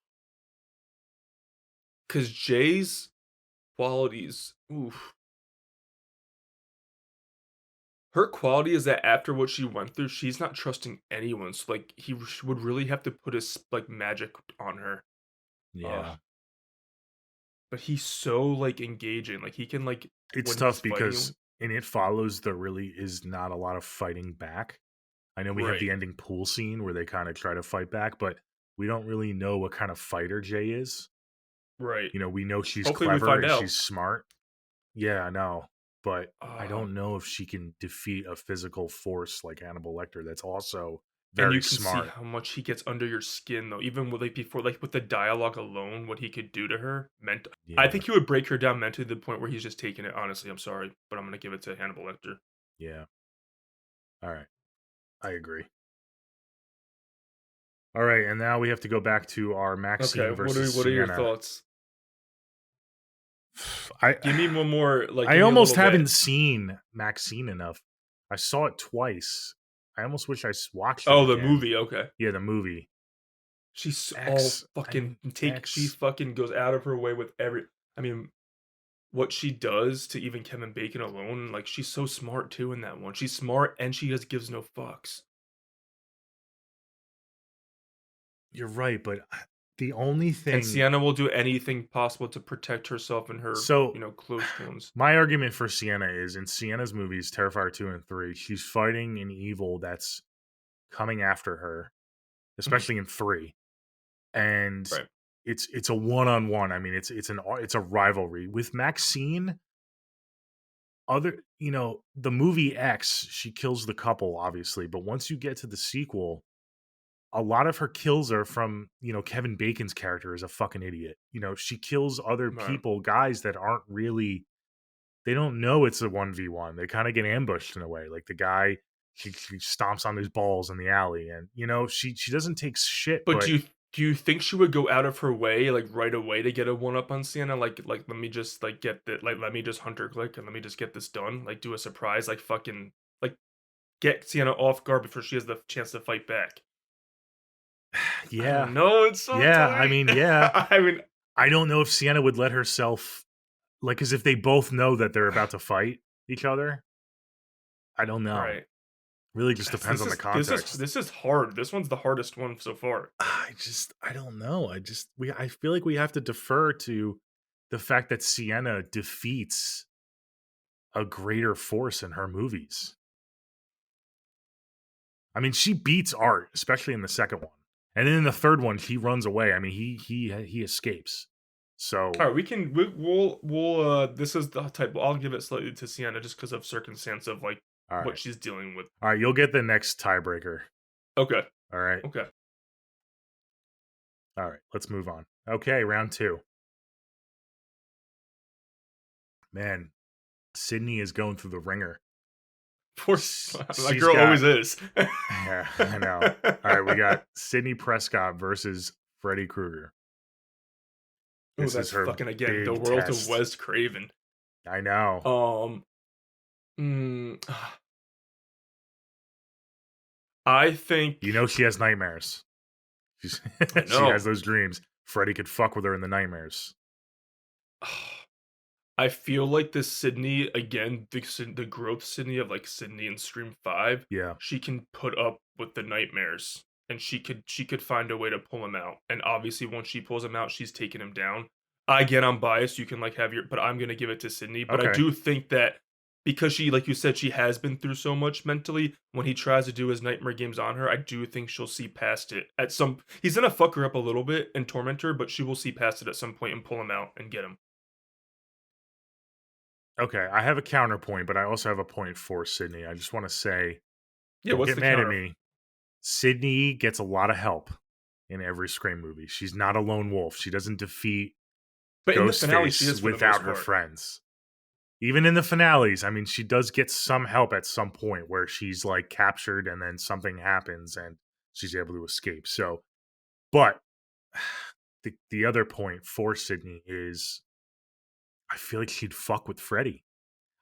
Because Jay's qualities, oof. Her quality is that after what she went through, she's not trusting anyone. So like would really have to put his like magic on her. Yeah. But he's so like engaging. Like he can like It's when he's tough fighting because in It Follows there really is not a lot of fighting back. I know we have right, the ending pool scene where they kind of try to fight back, but we don't really know what kind of fighter Jay is. right. You know, we know she's Hopefully we clever find and out. she's smart. Yeah, I know. But I Uh, don't know if she can defeat a physical force like Hannibal Lecter that's also and very you can see smart. how much he gets under your skin though. Even with like before, like with the dialogue alone, what he could do to her meant. I Yeah, think he would break her down mentally to the point where he's just taking it. Honestly, I'm sorry, but I'm gonna give it to Hannibal Lecter. yeah. All right. I agree. All right, and now we have to go back to our Okay, Maxine versus what are your Sienna. thoughts? I Give me one more. Like, I give me a almost little haven't bit. seen Maxine enough. I saw it twice. I almost wish I watched it Oh, the again. movie. Okay, Yeah, the movie. she's all X. I fucking mean, take. She X. fucking goes out of her way with every. I mean, what she does to even Kevin Bacon alone. Like, she's so smart too in that one. She's smart and she just gives no fucks. You're right, but the only And thing. Sienna will do anything possible to protect herself and her, So, close ones. my argument for Sienna is in Sienna's movies, Terrifier 2 and 3, she's fighting an evil that's coming after her, Mhm. especially in 3. And Right. it's a one-on-one. I mean, it's a rivalry. With Maxine, the movie X, she kills the couple, obviously, but once you get to the sequel, a lot of her kills are from, Kevin Bacon's character is a fucking idiot. She kills other Right. people, guys that aren't really, they don't know it's a 1v1. They kind of get ambushed in a way. Like the guy, she stomps on his balls in the alley, and she doesn't take shit, But but do you think she would go out of her way, like right away, to get a one up on Sienna? Like let me just like get that, like let me just hunter click and let me just get this done. Like do a surprise, like fucking like get Sienna off guard before she has the chance to fight back. I yeah. don't know. It's so Yeah, tight. I mean, yeah. I mean, I don't know if Sienna would let herself, like, because if they both know that they're about to fight each other, I don't know. right. Really just depends on the context. This is hard. This one's the hardest one so far. I don't know. I feel like we have to defer to the fact that Sienna defeats a greater force in her movies. I mean, she beats Art, especially in the second one, and then in the third one, he runs away. I mean, he escapes. So All right, we'll this is the type. I'll give it slightly to Sienna just because of circumstance of like all right, what she's dealing with. all right, you'll get the next tiebreaker. Okay. All right, Okay. all right, let's move on. Okay, round 2. Man, Sydney is going through the ringer. Poor S- that she's girl got- always is. Yeah, I know. All right, we got Sydney Prescott versus Freddy Krueger. Oh, This that's is her fucking again the big world test. of Wes Craven. I know. I think You know she has nightmares. She's, I she know. has those dreams. Freddy could fuck with her in the nightmares. I feel like the Sydney again, the growth Sydney of like Sydney in Scream 5. Yeah. She can put up with the nightmares, and she could find a way to pull him out. And obviously, once she pulls him out, she's taking him down. Again, I'm biased. You can like have your, but I'm gonna give it to Sydney. But I Okay. do think that because she, like you said, she has been through so much mentally. When he tries to do his nightmare games on her, I do think she'll see past it. At some, he's gonna fuck her up a little bit and torment her, but she will see past it at some point and pull him out and get him. Okay, I have a counterpoint, but I also have a point for Sydney. I just want to say, Yeah, don't what's get the mad counter? at me. Sydney gets a lot of help in every Scream movie. She's not a lone wolf. She doesn't defeat But in the finale, she Ghostface is for the without most her part. friends. Even in the finales, I mean, she does get some help at some point where she's like captured and then something happens and she's able to escape. So, but the other point for Sydney is I feel like she'd fuck with Freddy.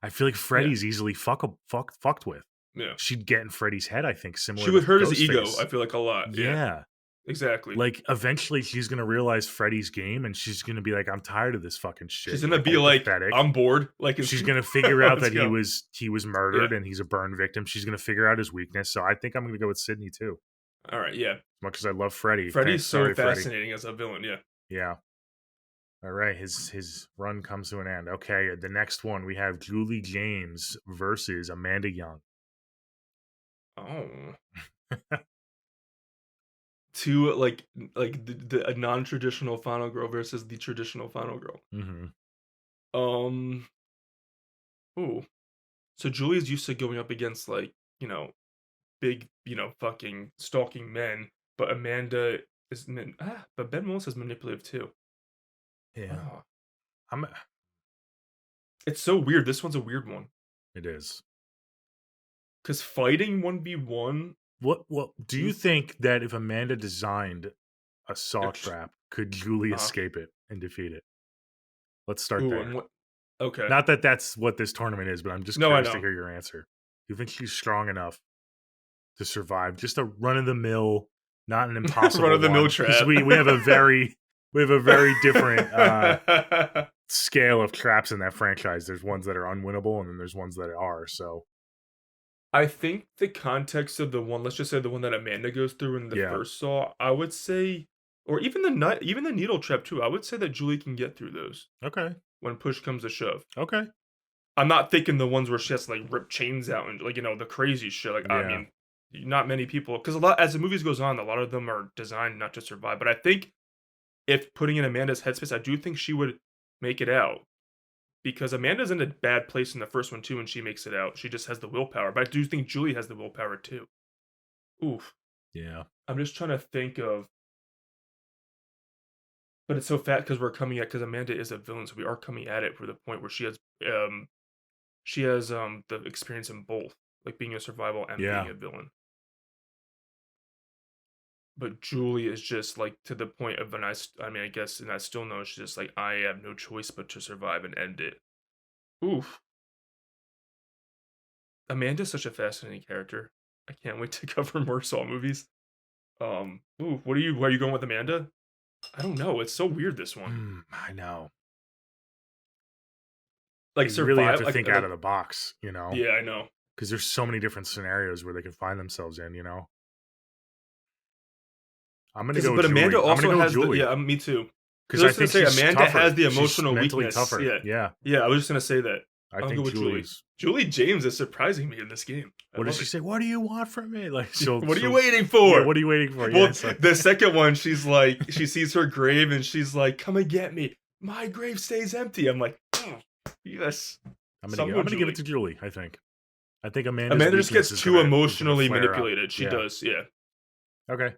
I feel like Freddy's easily fucked with. Yeah, She'd get in Freddy's head, I think, similar she would to hurt his ego. Ghostface. I feel like a lot. Yeah. Exactly. Like eventually she's gonna realize Freddy's game and she's gonna be like, I'm tired of this fucking shit. she's gonna be like, pathetic. I'm bored. Like She's gonna figure out Let's that go. he was murdered and he's a burn victim. She's gonna figure out his weakness. So I think I'm gonna go with Sydney too. All right, yeah. As much as I love Freddy. Freddy's so Sorry, Freddy. fascinating as a villain. Yeah. Yeah. All right, his run comes to an end. Okay, the next one we have Julie James versus Amanda Young. Oh. Two like a non-traditional final girl versus the traditional final girl. Mm-hmm. Ooh. So Julie's used to going up against like, big, fucking stalking men, but Amanda is but Ben Willis is manipulative too. Yeah, Oh. It's so weird. This one's a weird one. it is. Cuz fighting 1v1, What do you think that if Amanda designed a saw If sh- trap, could Julie Uh-huh. escape it and defeat it? Let's start ooh, there. and what okay. Not that that's what this tournament is, but I'm just No, I curious to know. hear your answer. Do you think she's strong enough to survive just a run of the mill, not an impossible Run-of-the-mill one? 'Cause trap. we have a very different scale of traps in that franchise. There's ones that are unwinnable, and then there's ones that are. So I think the context of the one, let's just say the one that Amanda goes through in the Yeah. first Saw, I would say, or even the needle trap too. I would say that Julie can get through those okay, when push comes to shove. okay, I'm not thinking the ones where she has to like rip chains out and like the crazy shit. Like I Yeah. mean, not many people, because a lot as the movies goes on, a lot of them are designed not to survive. But I think if putting in Amanda's headspace, I do think she would make it out. Because Amanda's in a bad place in the first one too, and she makes it out. She just has the willpower. But I do think Julie has the willpower too. Oof. yeah, I'm just trying to think of. But it's so fat because we're coming at because Amanda is a villain, so we are coming at it for the point where she has the experience in both, like being a survival and Yeah. being a villain. But Julie is just like to the point of, I guess, and I still know she's just like, I have no choice but to survive and end it. Oof. Amanda's such a fascinating character. I can't wait to cover more Saw movies. Ooh, where are you going with Amanda? I don't know. It's so weird, this one. I know. Like, You really have survive, to like, think out of the box, Yeah, I know. because there's so many different scenarios where they can find themselves in. I'm gonna go. But with Amanda Julie. I'm also gonna go has with Julie. Yeah, me too. Because I I was gonna think say she's Amanda tougher. has the She's emotional mentally weakness. tougher. Yeah. Yeah, Yeah, I was just gonna say that. I I'll think go with Julie. Julie's. Julie James is surprising me in this game. What does she say? What do you want from me? Like, so What are you waiting for? Yeah, what are you waiting for? Well, Yeah, so- the second one, she's like, she sees her grave and she's like, "Come and get me. My grave stays empty." I'm like, oh, yes. I'm Some gonna with give it Julie. to Julie. I think Amanda's Amanda just weakness gets is too gonna emotionally flare up. manipulated. She Yeah. does, yeah. Okay.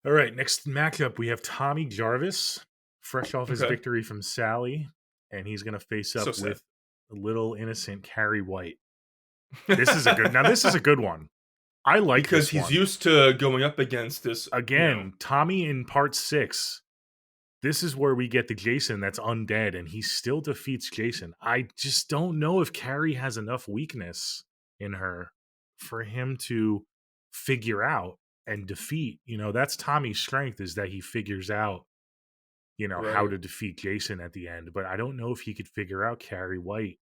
All right. Next matchup, we have Tommy Jarvis, fresh off his Okay. victory from Sally, and he's gonna face So up sad. with little innocent Carrie White. This is a good. Now this is a good one. I like because this he's one. used to going up against this Again, Tommy in part 6. This is where we get the Jason that's undead, and he still defeats Jason. I just don't know if Carrie has enough weakness in her for him to figure out and defeat. That's Tommy's strength, is that he figures out, how Right. to defeat Jason at the end. But I don't know if he could figure out Carrie White.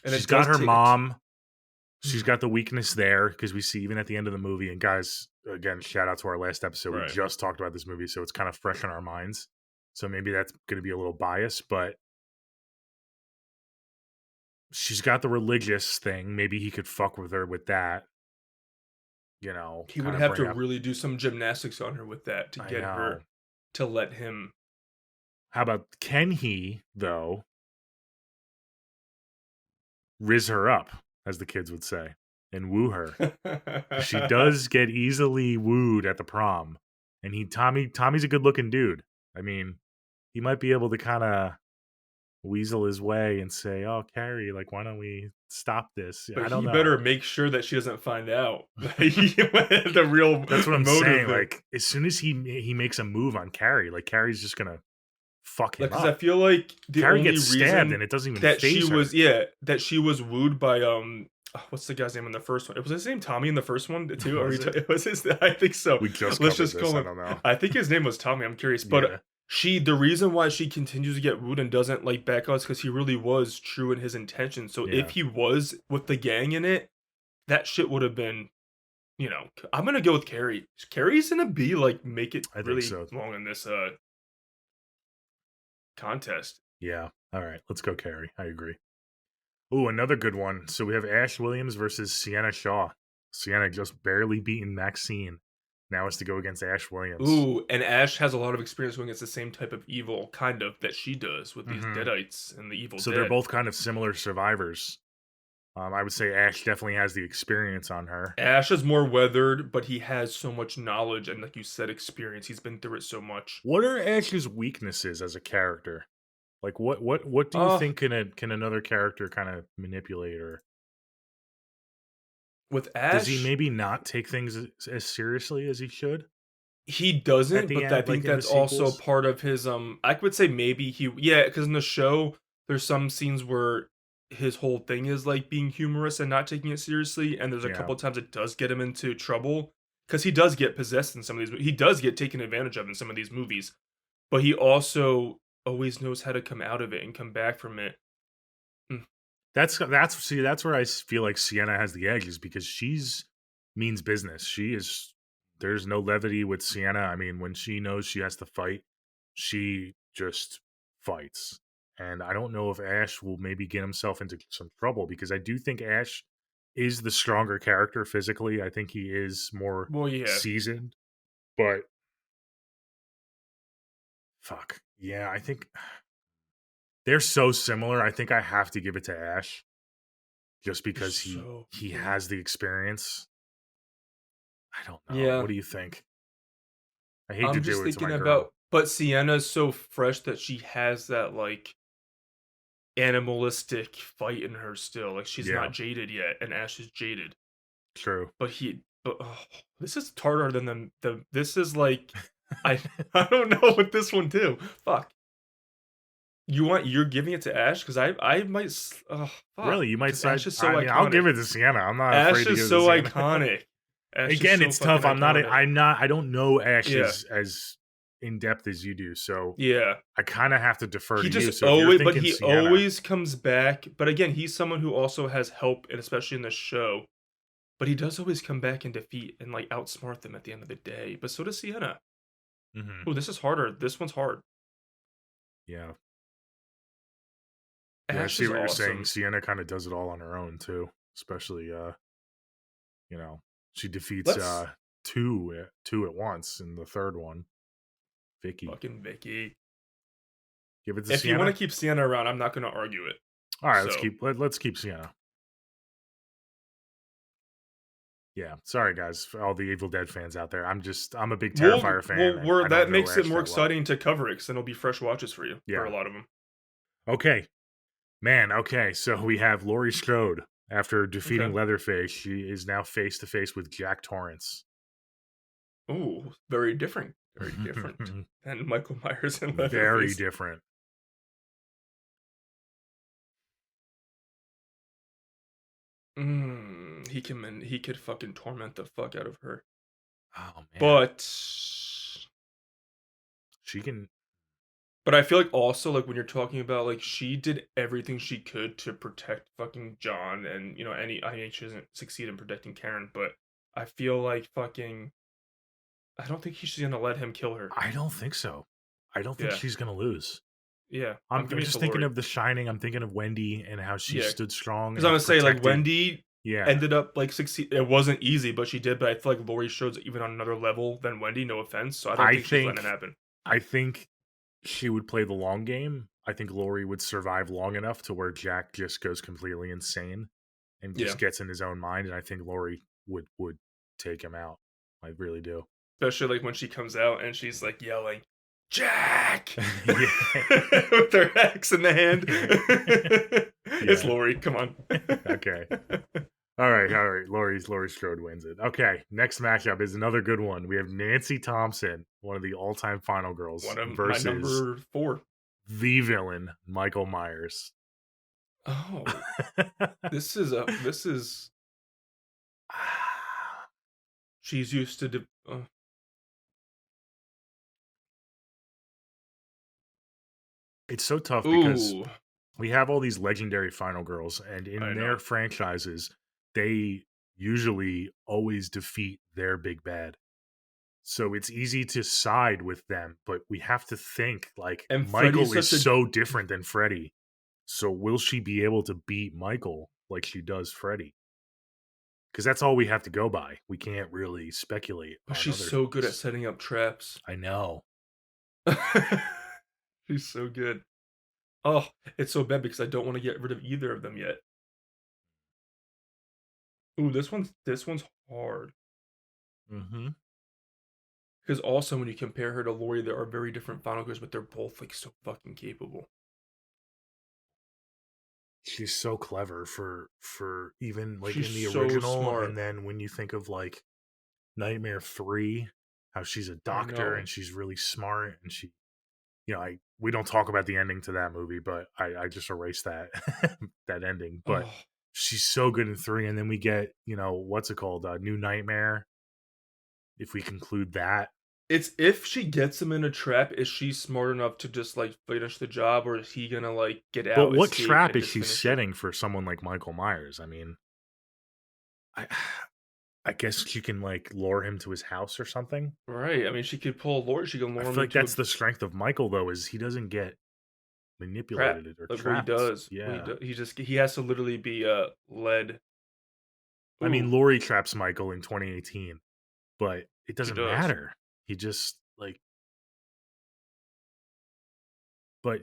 And She's it got does her take- mom. She's got the weakness there, because we see even at the end of the movie. And guys, again, shout out to our last episode. Right. We just talked about this movie, so it's kind of fresh in our minds. So maybe that's going to be a little biased, but she's got the religious thing. Maybe he could fuck with her with that. He would kinda have bring to up- really do some gymnastics on her with that to I get know. her to let him. How about, can he, though, riz her up, as the kids would say, and woo her? She does get easily wooed at the prom, and Tommy's a good looking dude. I mean, he might be able to kind of weasel his way and say, "Oh, Carrie, like, why don't we stop this?" I But don't he know. better make sure that she doesn't find out. The real That's what I'm motive saying. there. Like, as soon as he makes a move on Carrie, like, Carrie's just gonna fuck him Because I up. feel like the Carrie only gets reason stabbed, and it doesn't even that she faze her. was that she was wooed by what's the guy's name in the first one? It was his name Tommy in the first one too. Or Was it? it was his. I think so. We just Let's covered just this, call I him. don't know. I think his name was Tommy. I'm curious, but Yeah. the reason why she continues to get wooed and doesn't like back out is because he really was true in his intention. So Yeah. if he was with the gang in it, that shit would have been. I'm gonna go with Carrie. Carrie's gonna be like make it I think really so. long in this contest. Yeah. All right. Let's go, Carrie. I agree. Ooh, another good one. So we have Ash Williams versus Sienna Shaw. Sienna just barely beaten Maxine. Now it's to go against Ash Williams. Ooh, and Ash has a lot of experience going against the same type of evil, kind of, that she does with these Mhm. Deadites and the evil So dead. they're both kind of similar survivors. I would say Ash definitely has the experience on her. Ash is more weathered, but he has so much knowledge and, like you said, experience. He's been through it so much. What are Ash's weaknesses as a character? Like, what do you think can another character kind of manipulate, or With Ash, does he maybe not take things as seriously as he should? he doesn't, at the but end, I like, think in the that's also sequels? part of his I would say maybe because in the show there's some scenes where his whole thing is like being humorous and not taking it seriously, and there's a Yeah. couple times it does get him into trouble because he does get possessed in some of these. He does get taken advantage of in some of these movies, but he also always knows how to come out of it and come back from it. That's where I feel like Sienna has the edge, is because she's means business. There's no levity with Sienna. I mean, when she knows she has to fight, she just fights. And I don't know if Ash will maybe get himself into some trouble, because I do think Ash is the stronger character physically. I think he is more Well, yeah, seasoned, but fuck. Yeah, I think they're so similar. I think I have to give it to Ash, just because so he good. has the experience. I don't know. Yeah. What do you think? I hate to I'm do just it to thinking my about, girl. but Sienna's so fresh that she has that like animalistic fight in her still. Like she's Yeah. not jaded yet, and Ash is jaded. True. But this is harder than this is like I I don't know what this one do. Fuck. You're giving it to Ash because I might fuck. Really, you might 'Cause side. Ash is so I mean, I'll iconic. give it to Sienna. I'm not afraid Ash to give is it so to Sienna. iconic. Ash is Again, so it's tough. fucking iconic. I don't know Ash Yeah. as in depth as you do, so Yeah. I kind of have to defer He to you. just So if you're always, but thinking he Sienna, always comes back. But again, he's someone who also has help, and especially in the show. But he does always come back and defeat and like outsmart them at the end of the day. But so does Sienna. Mhm. Oh, this is harder. This one's hard. Yeah. Yeah, I Ash see is what you're saying. awesome. Sienna kind of does it all on her own too, especially you know, she defeats Let's two at once in the third one. Vicky, fucking Vicky. give it to If you Sienna. want to keep Sienna around, I'm not going to argue it. All right, So- let's keep Sienna. Yeah, sorry guys, for all the Evil Dead fans out there. I'm a big Terrifier fan. and I don't that know makes it Ash more that well. exciting to cover it, because then it'll be fresh watches for you Yeah. for a lot of them. Okay, man. Okay, so we have Laurie Strode. After defeating Okay. Leatherface, she is now face to face with Jack Torrance. Ooh, very different. Very different than Michael Myers and Leatherface. Very different. He could fucking torment the fuck out of her. Oh man, But she can. I feel like also, like, when you're talking about, like, she did everything she could to protect fucking John, and I mean, she doesn't succeed in protecting Karen, but I feel like fucking I don't think she's gonna let him kill her. I don't think so. I don't think Yeah. she's gonna lose. Yeah, I'm giving it just to thinking Laurie. of The Shining. I'm thinking of Wendy and how she Yeah. stood strong. Because I'm and gonna say, like, protected- Wendy Yeah, ended up like succeed. It wasn't easy, but she did. But I feel like Laurie shows even on another level than Wendy. No offense, so I don't think she's letting it happen. I think she would play the long game. I think Laurie would survive long enough to where Jack just goes completely insane and just gets in his own mind. And I think Laurie would take him out. I really do. Especially like when she comes out and she's like yelling, "Jack!" Yeah. with her axe in the hand. It's Yeah. Laurie. Come on. Okay. All right. Laurie Strode wins it. Okay, next matchup is another good one. We have Nancy Thompson, one of the all-time Final Girls, One of versus my number 4. the villain, Michael Myers. Oh, this is. She's used to. It's so tough because Ooh. we have all these legendary Final Girls, and in I their know. franchises, they usually always defeat their big bad. So it's easy to side with them, but we have to think like And Michael Freddy's is such a- so different than Freddy. So will she be able to beat Michael like she does Freddy? Because that's all we have to go by. We can't really speculate. But on she's other so good at things. setting up traps. I know. She's so good. Oh, it's so bad because I don't want to get rid of either of them yet. Ooh, this one's hard. Mm-hmm. Because also when you compare her to Laurie, there are very different Final Girls, but they're both like so fucking capable. She's so clever for even like She's in the so original, smart. and then when you think of like Nightmare 3, how she's a doctor know. and she's really smart, and she, we don't talk about the ending to that movie, but I just erased that that ending. But Oh, she's so good in 3, and then we get what's it called, New Nightmare. If we conclude that, it's if she gets him in a trap, is she smart enough to just like finish the job, or is he gonna like get out? but what escape, trap and is just she finish it? setting for someone like Michael Myers? I mean, I guess she can like lure him to his house or something. Right. I mean, she could pull Laurie. She can lure I him feel like into that's the strength of Michael, though, is he doesn't get manipulated or like what he trapped. does. Yeah, He has to literally be led. I mean, Ooh, Laurie traps Michael in 2018, but it doesn't does. matter. He just like, but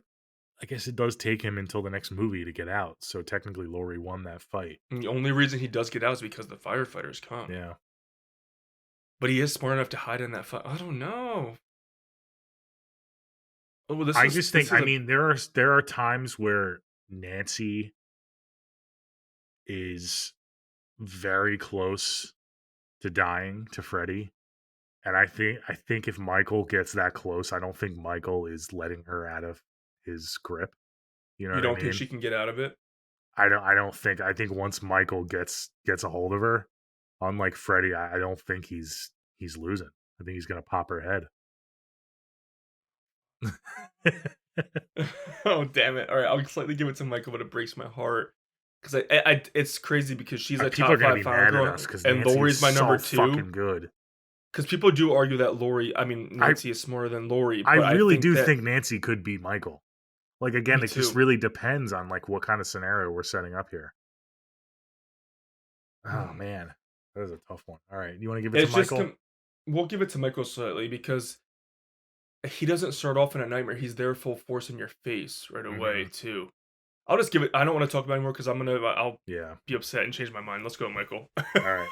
I guess it does take him until the next movie to get out. So technically, Laurie won that fight. and the only reason he does get out is because the firefighters come. Yeah, But he is smart enough to hide in that fight. I don't know. Oh, I just think. I mean, there are times where Nancy is very close to dying to Freddy. And I think if Michael gets that close, I don't think Michael is letting her out of his grip. You know you what don't I mean? think she can get out of it? I don't think. I think once Michael gets a hold of her, unlike Freddy, I don't think he's losing. I think he's gonna pop her head. Oh, damn it! All right, I'll slightly give it to Michael, but it breaks my heart because I it's crazy because she's a People are top gonna 5 be Final mad Girl, at us because and Laurie's my number 2. Fucking good. Because people do argue that Nancy is smarter than Laurie. But I really think do that, think Nancy could beat Michael. Like again, Me it just too. really depends on like what kind of scenario we're setting up here. Oh man, that is a tough one. All right, you want to give it to It's just Michael? we'll give it to Michael slightly because he doesn't start off in a nightmare. He's there full force in your face right away Hmm. too. I'll just give it. I don't want to talk about it anymore because I'll Yeah. be upset and change my mind. Let's go, Michael. All right.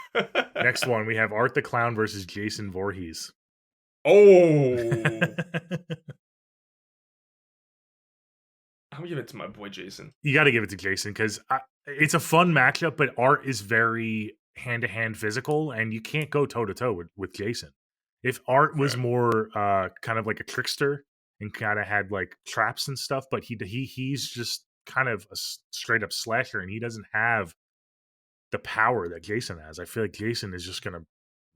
Next one, we have Art the Clown versus Jason Voorhees. Oh, I'm gonna give it to my boy Jason. You got to give it to Jason because it's a fun matchup, but Art is very hand to hand physical, and you can't go toe to toe with Jason. If Art was Okay. more kind of like a trickster and kind of had like traps and stuff, but he's just kind of a straight up slasher, and he doesn't have the power that Jason has. I feel like Jason is just gonna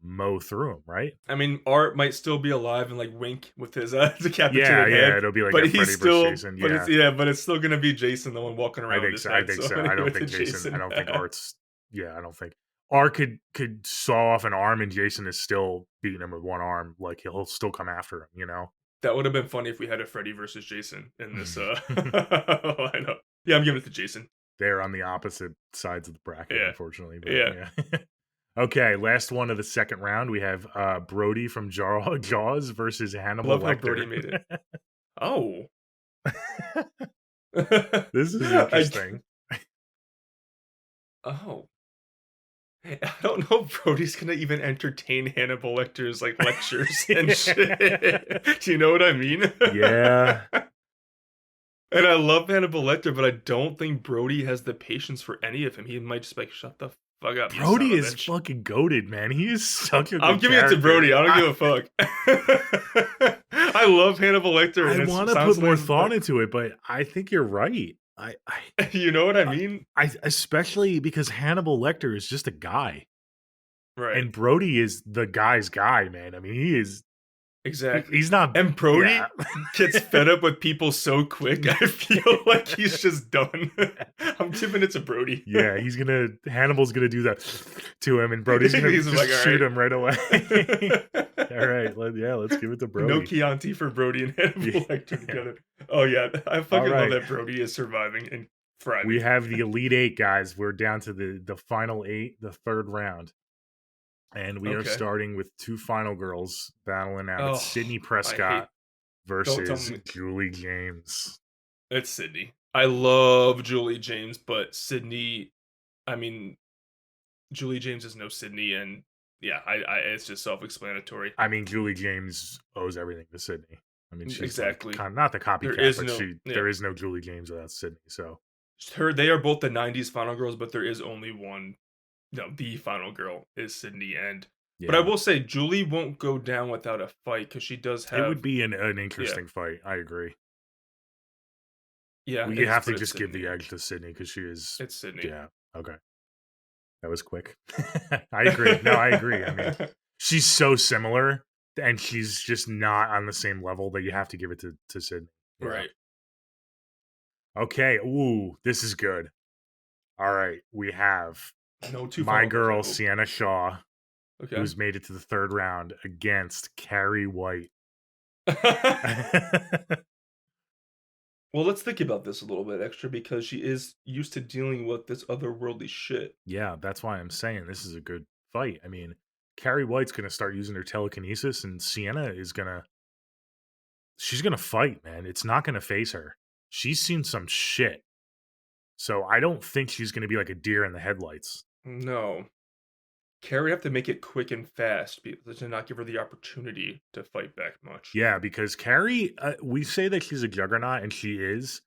mow through him, right? I mean, Art might still be alive and like wink with his decapitated Yeah, head. it'll be like But a he's Freddy still, versus Jason. but Yeah, but it's still gonna be Jason, the one walking I around with think his so. head. I think so. I'm I gonna don't give it think to Jason. I don't think Art's. Yeah, I don't think Art could saw off an arm, and Jason is still beating him with one arm. Like he'll still come after him. You know. That would have been funny if we had a Freddy versus Jason in this lineup. Yeah, I'm giving it to Jason. They're on the opposite sides of the bracket, Yeah. unfortunately. But Yeah. yeah. Okay, last one of the second round. We have Brody from Jaws versus Hannibal Love how Lecter. Brody made it. Oh. This is interesting. Oh. I don't know if Brody's gonna even entertain Hannibal Lecter's like lectures and shit. Do you know what I mean? Yeah. And I love Hannibal Lecter, but I don't think Brody has the patience for any of him. He might just be like, shut the fuck up. you son Brody of a is bitch." fucking goated, man. He is such a good I'm giving it to character. Brody. I don't give a fuck. I love Hannibal Lecter. I and it want to sounds put more like- thought into it, but I think you're right. You know what I mean? I especially because Hannibal Lecter is just a guy, Right. and Brody is the guy's guy, man. I mean, he is. Exactly. He's not. And Brody yeah. gets fed up with people so quick. I feel like he's just done. I'm giving it to Brody. Yeah, Hannibal's gonna do that to him, and Brody's gonna He's just like, "All shoot right." him right away. All right, let's give it to Brody. No Chianti for Brody and Hannibal Yeah. Lecter together. Oh yeah, I fucking right. love that Brody is surviving and thriving. We have the Elite Eight, guys. We're down to the final eight, the third round. And we are Okay. starting with two final girls battling out. Oh, It's Sydney I Prescott hate- versus me. Julie James. It's Sydney. I love Julie James, but Sydney, I mean, Julie James is no Sydney, and yeah, I it's just self-explanatory. I mean, Julie James owes everything to Sydney. I mean, she's like Exactly. not the copycat, There is but no- there yeah. is no Julie James without Sydney. So They are both the '90s final girls, but there is only one. No, the final girl is Sydney, and yeah. but I will say Julie won't go down without a fight because she does have. It would be an interesting fight. I agree. Yeah, You have to but it's just give the Sydney. edge to Sydney because she is. It's Sydney. Yeah. Okay. That was quick. I agree. No, I agree. I mean, she's so similar, and she's just not on the same level that you have to give it to Sydney. Yeah. Right. Okay. Ooh, this is good. All right. We have No two. my final girl, girls, Sienna Shaw, I hope. who's made it to the third round against Carrie White. Well, let's think about this a little bit extra because she is used to dealing with this otherworldly shit. Yeah, that's why I'm saying this is a good fight. I mean, Carrie White's going to start using her telekinesis, and Sienna is she's going to fight, man. It's not going to phase her. She's seen some shit. So I don't think she's going to be like a deer in the headlights. No. Carrie have to make it quick and fast to not give her the opportunity to fight back much. Yeah, because Carrie, we say that she's a juggernaut, and she is,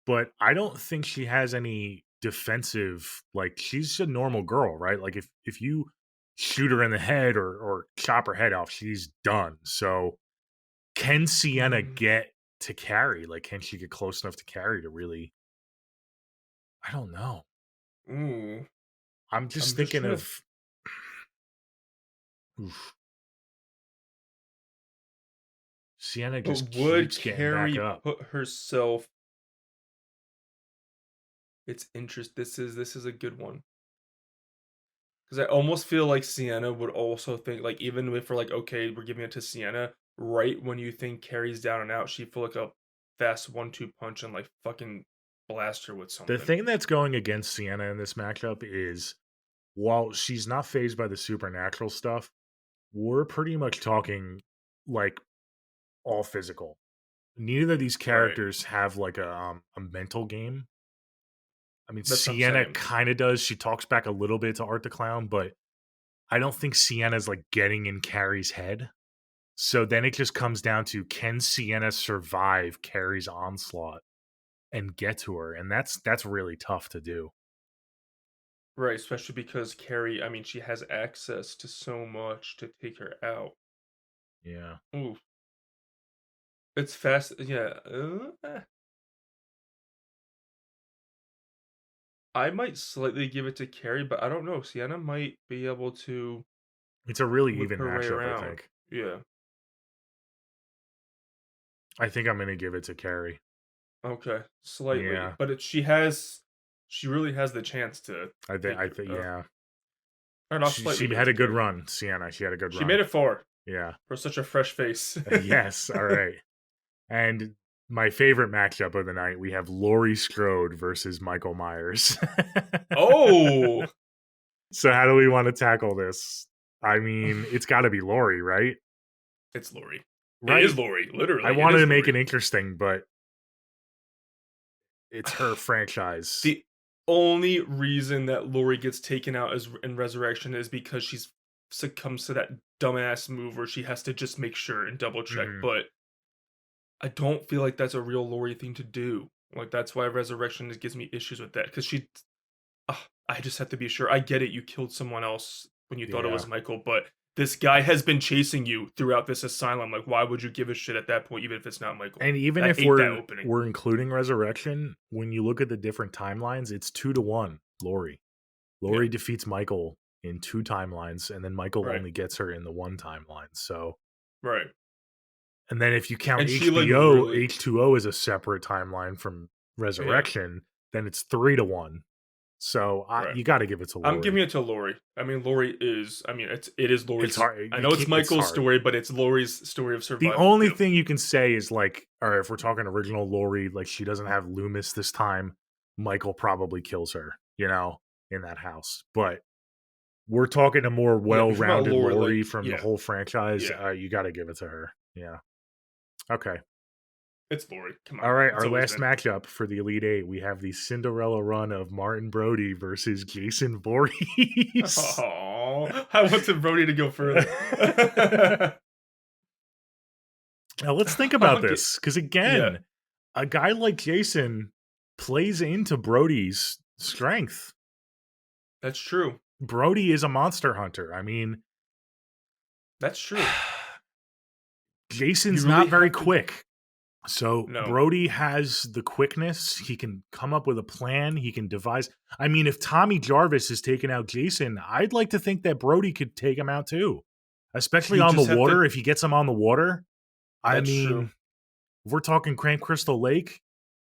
but I don't think she has any defensive, like, she's a normal girl, right? Like, if you shoot her in the head or chop her head off, she's done. So can Sienna get to Carrie? Like, can she get close enough to Carrie to really? I don't know. Ooh. I'm just just thinking trying to- of. Oof. Sienna But just would keeps getting Carrie back up. put herself? It's this is a good one. Because I almost feel like Sienna would also think, like, even if we're like, okay, we're giving it to Sienna, right when you think Carrie's down and out, she feel like fast 1-2 punch and like fucking blast her with something. The thing that's going against Sienna in this matchup is while she's not phased by the supernatural stuff, we're pretty much talking like all physical. Neither of these characters have like a mental game. I mean, That's what I'm Sienna saying. kind of does. She talks back a little bit to Art the Clown, but I don't think Sienna's like getting in Carrie's head. So then it just comes down to, can Sienna survive Carrie's onslaught and get to her? And that's really tough to do. Right, especially because Carrie, I mean, she has access to so much to take her out. Yeah. Ooh. It's fast. Yeah. I might slightly give it to Carrie, but I don't know. Sienna might be able to It's a really whip even her way matchup, I around. think. Yeah. I think I'm going to give it to Carrie. Okay. Slightly. Yeah. But she really has the chance to. I think, yeah. Or not She slightly. had a good run, Sienna. She had a good She run. made it far Yeah. for such a fresh face. Yes. All right. And my favorite matchup of the night, we have Laurie Strode versus Michael Myers. Oh. So how do we want to tackle this? I mean, it's got to be Laurie, right? It's Laurie. Right? It is Laurie, literally. I wanted to make it interesting, but it's her franchise. The only reason that Laurie gets taken out in Resurrection is because she's succumbs to that dumbass move where she has to just make sure and double check. Mhm. But I don't feel like that's a real Laurie thing to do. Like, that's why Resurrection gives me issues with that. Because I just have to be sure. I get it. You killed someone else when you thought it was Yeah. Michael, but this guy has been chasing you throughout this asylum. Like, why would you give a shit at that point, even if it's not Michael? And even I if hate that opening. we're including Resurrection, when you look at the different timelines, it's 2-1 Laurie. Laurie defeats Michael in 2 timelines, and then Michael Right. only gets her in the 1 timeline. So, Right. and then if you count And she, like, HBO, really- H2O as a separate timeline from Resurrection, then it's 3-1. So Right. you got to give it to Laurie. I'm giving it to Laurie. I mean, Laurie is. I mean, it is Laurie's. It's hard. I You know it's can't- Michael's hard. story, but it's Laurie's story of survival. The only too. thing you can say is like, all right, if we're talking original Laurie, like she doesn't have Loomis this time, Michael probably kills her, in that house. But we're talking a more well-rounded Laurie, Laurie like, from yeah. the whole franchise. Yeah. You got to give it to her. Yeah. Okay. It's Laurie. Come on. All right. It's Our always last been. matchup for the Elite Eight, we have the Cinderella run of Martin Brody versus Jason Voorhees. Oh, I wanted Brody to go further. Now let's think about Okay. this, because again, a guy like Jason plays into Brody's strength. That's true. Brody is a monster hunter. I mean, That's true. Jason's You really not very have to- quick. So No. Brody has the quickness. He can come up with a plan. He can devise. I mean, if Tommy Jarvis has taken out Jason, I'd like to think that Brody could take him out too, especially You on just the have to- water. If he gets him on the water, I That's mean, true. if we're talking Camp Crystal Lake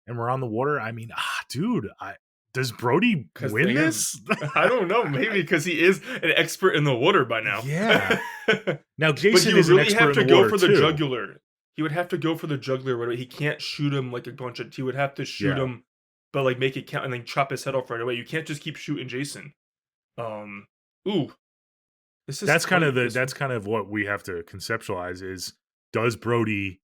and we're on the water, I mean, dude, does Brody 'Cause win they have- this? I don't know. Maybe because he is an expert in the water by now. Yeah. Now, But Jason he is would an really expert have to in the go water for the too. jugular. He would have to go for the jugular right away. He can't shoot him like a bunch of. He would have to shoot Yeah. him, but like make it count and then chop his head off right away. You can't just keep shooting Jason. Ooh, this is That's kind of tight. that's kind of what we have to conceptualize is, does Brody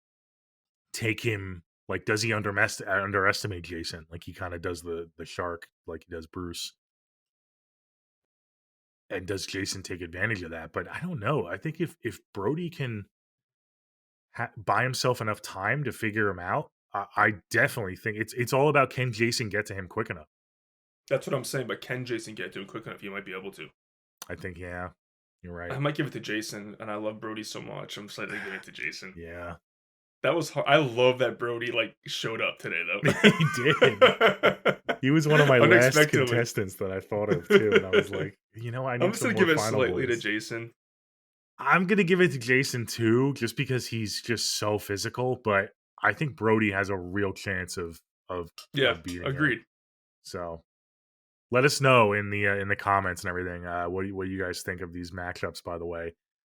take him, like, does he underestimate Jason like he kind of does the shark, like he does Bruce, and does Jason take advantage of that? But I don't know. I think if Brody can buy himself enough time to figure him out, I definitely think it's all about, can Jason get to him quick enough? That's what I'm saying. But can Jason get to him quick enough? He might be able to. I think, yeah, you're right. I might give it to Jason, and I love Brody so much. I'm slightly giving it to Jason. Yeah. That was hard. I love that Brody like showed up today though. He did. He was one of my last Unexpectedly. contestants that I thought of too, and I was like, I need I'm just some gonna give more it final slightly to boys. Jason. I'm gonna give it to Jason too, just because he's just so physical. But I think Brody has a real chance of Yeah, beating him. agreed. So let us know in the comments and everything. What do you guys think of these matchups? By the way,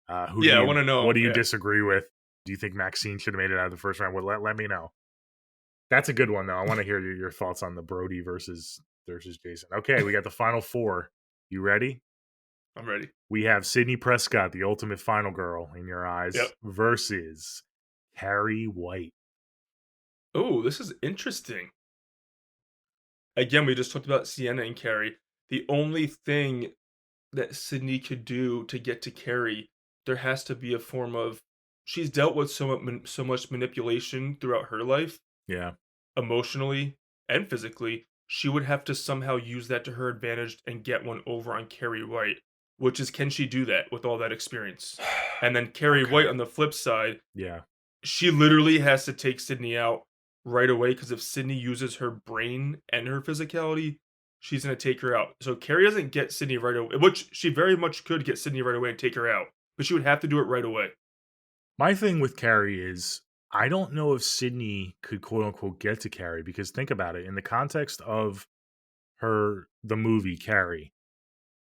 I wanna know, What do you yeah. disagree with? Do you think Maxine should have made it out of the first round? Well, let me know. That's a good one though. I want to hear your thoughts on the Brody versus Jason. Okay, we got the final four. You ready? I'm ready. We have Sydney Prescott, the ultimate final girl in your eyes, Yep. versus Carrie White. Oh, this is interesting. Again, we just talked about Sienna and Carrie. The only thing that Sydney could do to get to Carrie, there has to be a form of. She's dealt with so much manipulation throughout her life, Yeah. emotionally and physically. She would have to somehow use that to her advantage and get one over on Carrie White. Which is, can she do that with all that experience? And then Carrie White on the flip side, Yeah. she literally has to take Sydney out right away, because if Sydney uses her brain and her physicality, she's going to take her out. So Carrie doesn't get Sydney right away, which she very much could get Sydney right away and take her out, but she would have to do it right away. My thing with Carrie is I don't know if Sydney could quote unquote get to Carrie, because think about it in the context of the movie Carrie.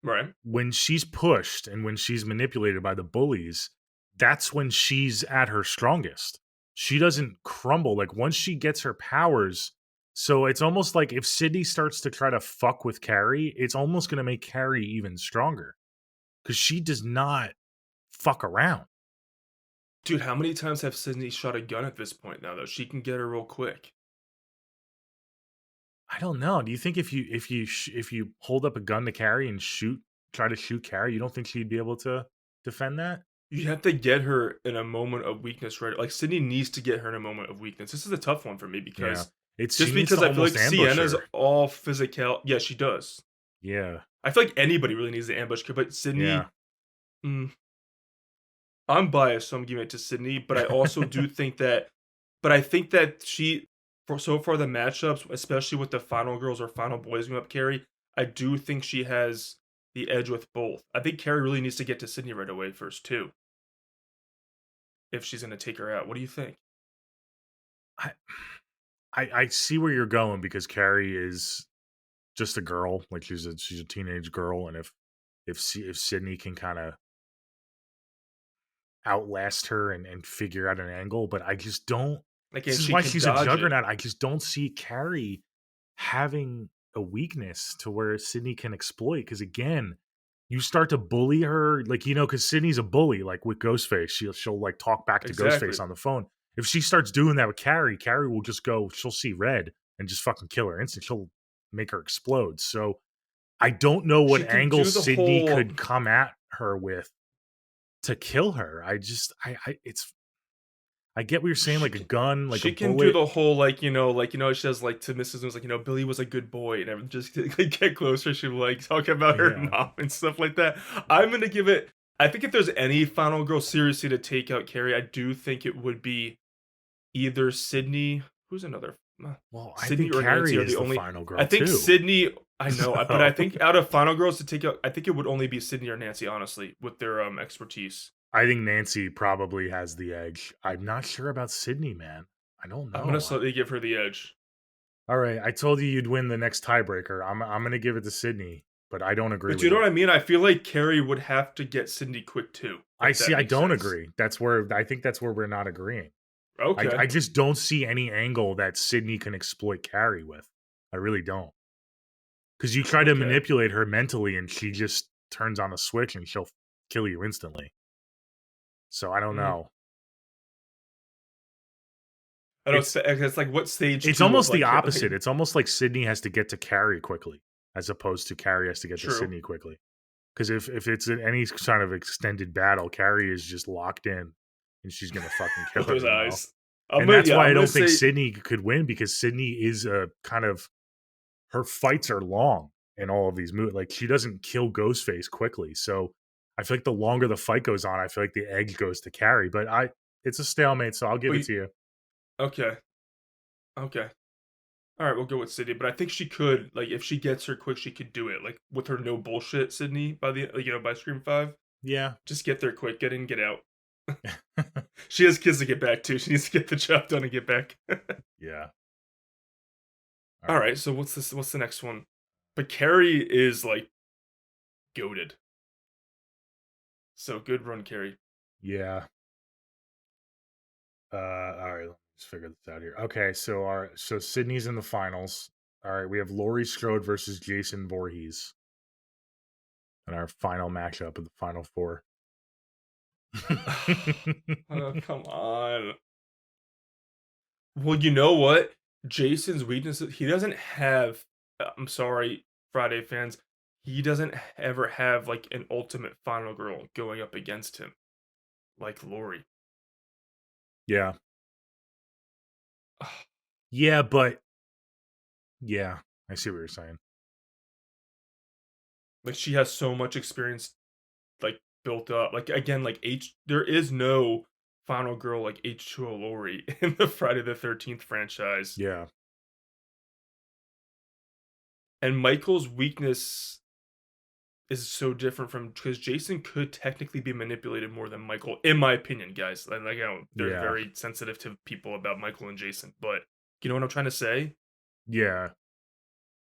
Right. When she's pushed and when she's manipulated by the bullies, that's when she's at her strongest. She doesn't crumble. Like once she gets her powers, so it's almost like if Sydney starts to try to fuck with Carrie, it's almost going to make Carrie even stronger because she does not fuck around. Dude, how many times have Sydney shot a gun at this point now, though? She can get her real quick. I don't know. Do you think if you hold up a gun to Carrie and try to shoot Carrie, you don't think she'd be able to defend that? You have to get her in a moment of weakness, right? Like Sydney needs to get her in a moment of weakness. This is a tough one for me because It's just she needs because to I feel like almost ambush Sienna's her. all physical. Yeah, she does. Yeah. I feel like anybody really needs to ambush her, but Sydney. Yeah. I'm biased, so I'm giving it to Sydney. But I also do think that. But I think that for so far the matchups, especially with the final girls or final boys going up Carrie, I do think she has the edge with both. I think Carrie really needs to get to Sydney right away first too, if she's going to take her out. What do you think? I see where you're going because Carrie is just a girl, like she's a teenage girl, and if Sydney can kind of outlast her and figure out an angle, but I just don't. Like, This is she why can she's a dodge it. juggernaut. I just don't see Carrie having a weakness to where Sydney can exploit. Because again, you start to bully her, like because Sydney's a bully. Like with Ghostface, she'll like talk back to Exactly. Ghostface on the phone. If she starts doing that with Carrie will just go. She'll see red and just fucking kill her instant. She'll make her explode. So I don't know what She can angle do the Sydney whole- could come at her with to kill her. I get what you're saying, like a gun, like she a can bullet. do the whole she says like to Mrs. News, like Billy was a good boy, and everything. Just like, get closer. She like talk about her Yeah. mom and stuff like that. I'm gonna give it. I think if there's any final girl seriously to take out Carrie, I do think it would be either Sydney. Who's another? Well, I Sydney think or Nancy Carrie are is the the only- final girl I think too. Sydney. I know, but So- I think out of final girls to take out, I think it would only be Sydney or Nancy, honestly, with their expertise. I think Nancy probably has the edge. I'm not sure about Sydney, man. I don't know. I'm gonna slightly give her the edge. All right, I told you you'd win the next tiebreaker. I'm gonna give it to Sydney, but I don't agree. But you know what I mean? I feel like Carrie would have to get Sydney quick too. I see. I don't agree. I think that's where we're not agreeing. Okay. I just don't see any angle that Sydney can exploit Carrie with. I really don't. Because you try to Okay. manipulate her mentally, and she just turns on a switch, and she'll kill you instantly. So I don't know. I don't. It's like what stage? It's two of, almost the like, opposite. It's almost like Sydney has to get to Carrie quickly, as opposed to Carrie has to get to True. Sydney quickly. Because if it's in any kind of extended battle, Carrie is just locked in, and she's gonna fucking kill with her. those you know? eyes. And that's why I don't think Sydney could win, because Sydney is a kind of, her fights are long in all of these movies. Like she doesn't kill Ghostface quickly, so I feel like the longer the fight goes on, I feel like the edge goes to Carrie. But it's a stalemate, so I'll give it to you. Okay. All right, we'll go with Sydney, but I think she could, like, if she gets her quick, she could do it, like with her no bullshit Sydney by by Scream 5. Yeah. Just get there quick, get in, get out. She has kids to get back to. She needs to get the job done and get back. Yeah. All right, so what's the next one? But Carrie is like goated. So good run, Carrie. Yeah. All right. Let me Let's figure this out here. Okay, so Sydney's in the finals. All right, we have Laurie Strode versus Jason Voorhees in our final matchup of the final four. Oh, come on. Well, you know what? Jason's weaknesses, he doesn't have, I'm sorry, Friday fans, he doesn't ever have like an ultimate final girl going up against him like Lori. Yeah. Yeah, but yeah, I see what you're saying. Like she has so much experience like built up. Like again, like there is no final girl like H2O Lori in the Friday the 13th franchise. Yeah. And Michael's weakness is so different from because Jason could technically be manipulated more than Michael, in my opinion, guys. And like, they're Yeah. very sensitive to people about Michael and Jason, but you know what I'm trying to say? Yeah.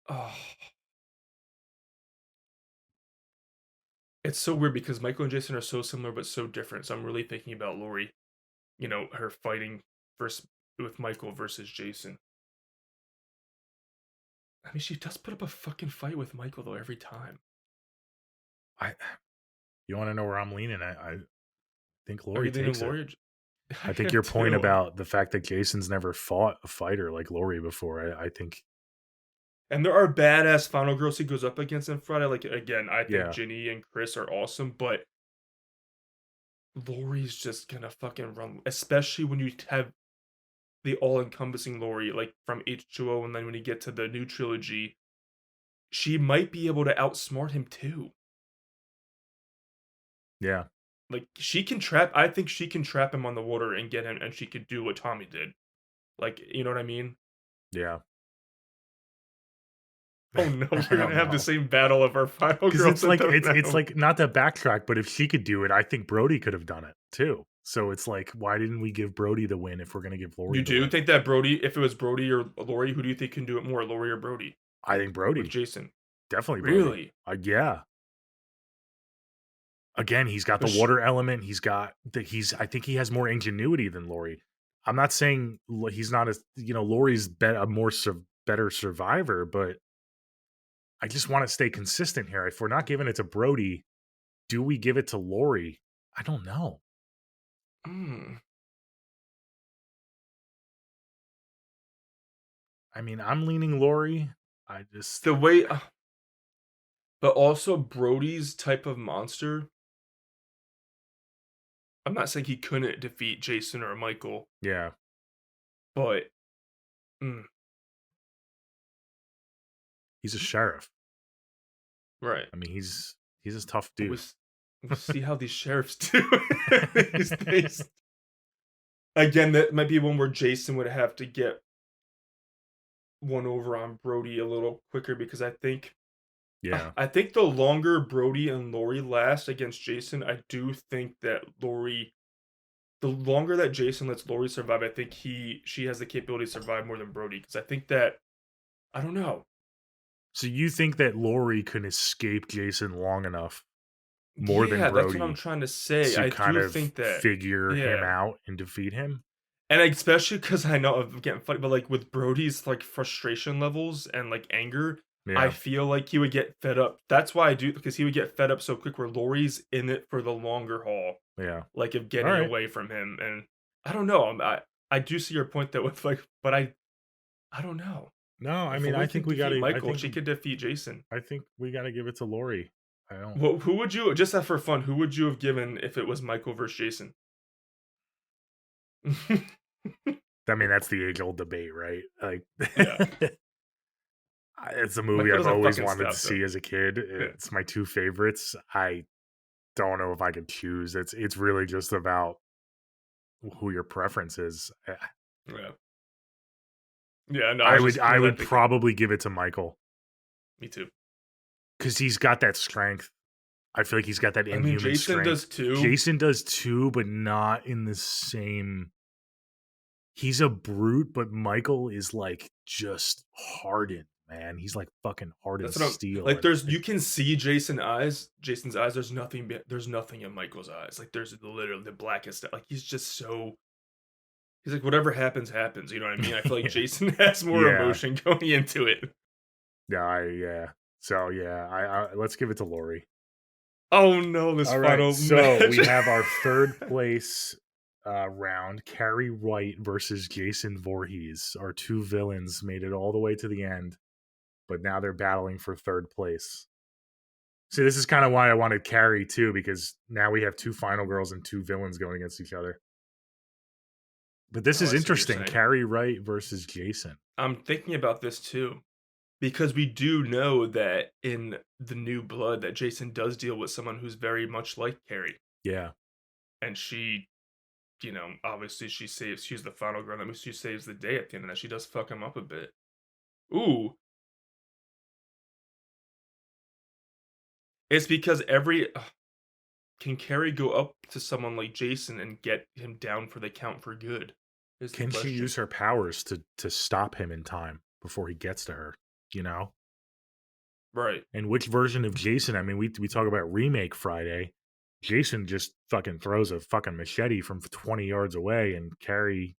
Oh, it's so weird because Michael and Jason are so similar but so different. So I'm really thinking about Lori, you know, her fighting with Michael versus Jason. I mean, she does put up a fucking fight with Michael though every time. You want to know where I'm leaning at? I think Are Lori you leaning takes it. Lori? I think your point about the fact that Jason's never fought a fighter like Lori before, I think. And there are badass final girls he goes up against in Friday. Like again, I think Yeah. Ginny and Chris are awesome, but Lori's just gonna fucking run, especially when you have the all-encompassing Lori, like from H2O, and then when you get to the new trilogy, she might be able to outsmart him too. Yeah. Like she can trap. I think she can trap him on the water and get him, and she could do what Tommy did. Like, you know what I mean? Yeah. Oh no, we're I gonna don't have know. the same battle of our final Because girls. it's like that don't it's know. like not to backtrack, but if she could do it, I think Brody could have done it too. So it's like, why didn't we give Brody the win if we're gonna give Lori? You the do win? think that Brody, if it was Brody or Lori, who do you think can do it more, Lori or Brody? I think Brody. With Jason. Definitely Brody. Really? Yeah. Again, he's got But the water element. He's got I think he has more ingenuity than Lori. I'm not saying he's not Lori's a more better survivor, but I just want to stay consistent here. If we're not giving it to Brody, do we give it to Lori? I don't know. I mean, I'm leaning Lori. I just The way, but also Brody's type of monster. I'm not saying he couldn't defeat Jason or Michael, yeah. but He's a sheriff. right. I mean, he's a tough dude. We'll see how these sheriffs do these days. Again, that might be one where Jason would have to get one over on Brody a little quicker because I think the longer Brody and Lori last against Jason, I do think that the longer that Jason lets Lori survive, I think she has the capability to survive more than Brody because I think that I don't know. So you think that Lori can escape Jason long enough more than Brody? That's what I'm trying to say. To I kind do of think that figure him out and defeat him. And especially because I know I'm getting funny, but like with Brody's like frustration levels and like anger, I feel like he would get fed up. That's why I do, because he would get fed up so quick where Lori's in it for the longer haul. Yeah. Like of getting away from him. And I don't know. I do see your point that with like, but I don't know. No, I mean, I think we got to Michael. She could defeat Jason. I think we got to give it to Lori. I don't. Well, who would you, just for fun, who would you have given if it was Michael versus Jason? I mean, that's the age-old debate, right? Like, yeah. It's a movie I've always wanted to see as a kid. It's my two favorites. I don't know if I could choose. It's really just about who your preference is. Yeah. Yeah, no, I would probably give it to Michael. Me too. Because he's got that strength. I feel like he's got that inhuman Jason strength. Jason does too, but not in the same. He's a brute, but Michael is like just hardened, man. He's like fucking hardened steel. Like you can see Jason's eyes. There's nothing in Michael's eyes. Like there's literally the blackest. Like he's just so. He's like, whatever happens, happens. You know what I mean? I feel like Yeah. Jason has more Yeah. emotion going into it. Yeah. So yeah, I let's give it to Lori. Oh no, this All final right, so match. we have our third place round: Carrie White versus Jason Voorhees. Our two villains made it all the way to the end, but now they're battling for third place. See, this is kind of why I wanted Carrie too, because now we have two final girls and two villains going against each other. But this Oh, is I see what you're interesting. saying. Carrie Wright versus Jason. I'm thinking about this too. Because we do know that in the New Blood that Jason does deal with someone who's very much like Carrie. Yeah. And she, obviously she's the final girl. That means she saves the day at the end of that. She does fuck him up a bit. Ooh. It's because can Carrie go up to someone like Jason and get him down for the count for good? Is the Can she question. use her powers to stop him in time before he gets to her? You know? Right. And which version of Jason? I mean, we talk about Remake Friday. Jason just fucking throws a fucking machete from 20 yards away, and Carrie,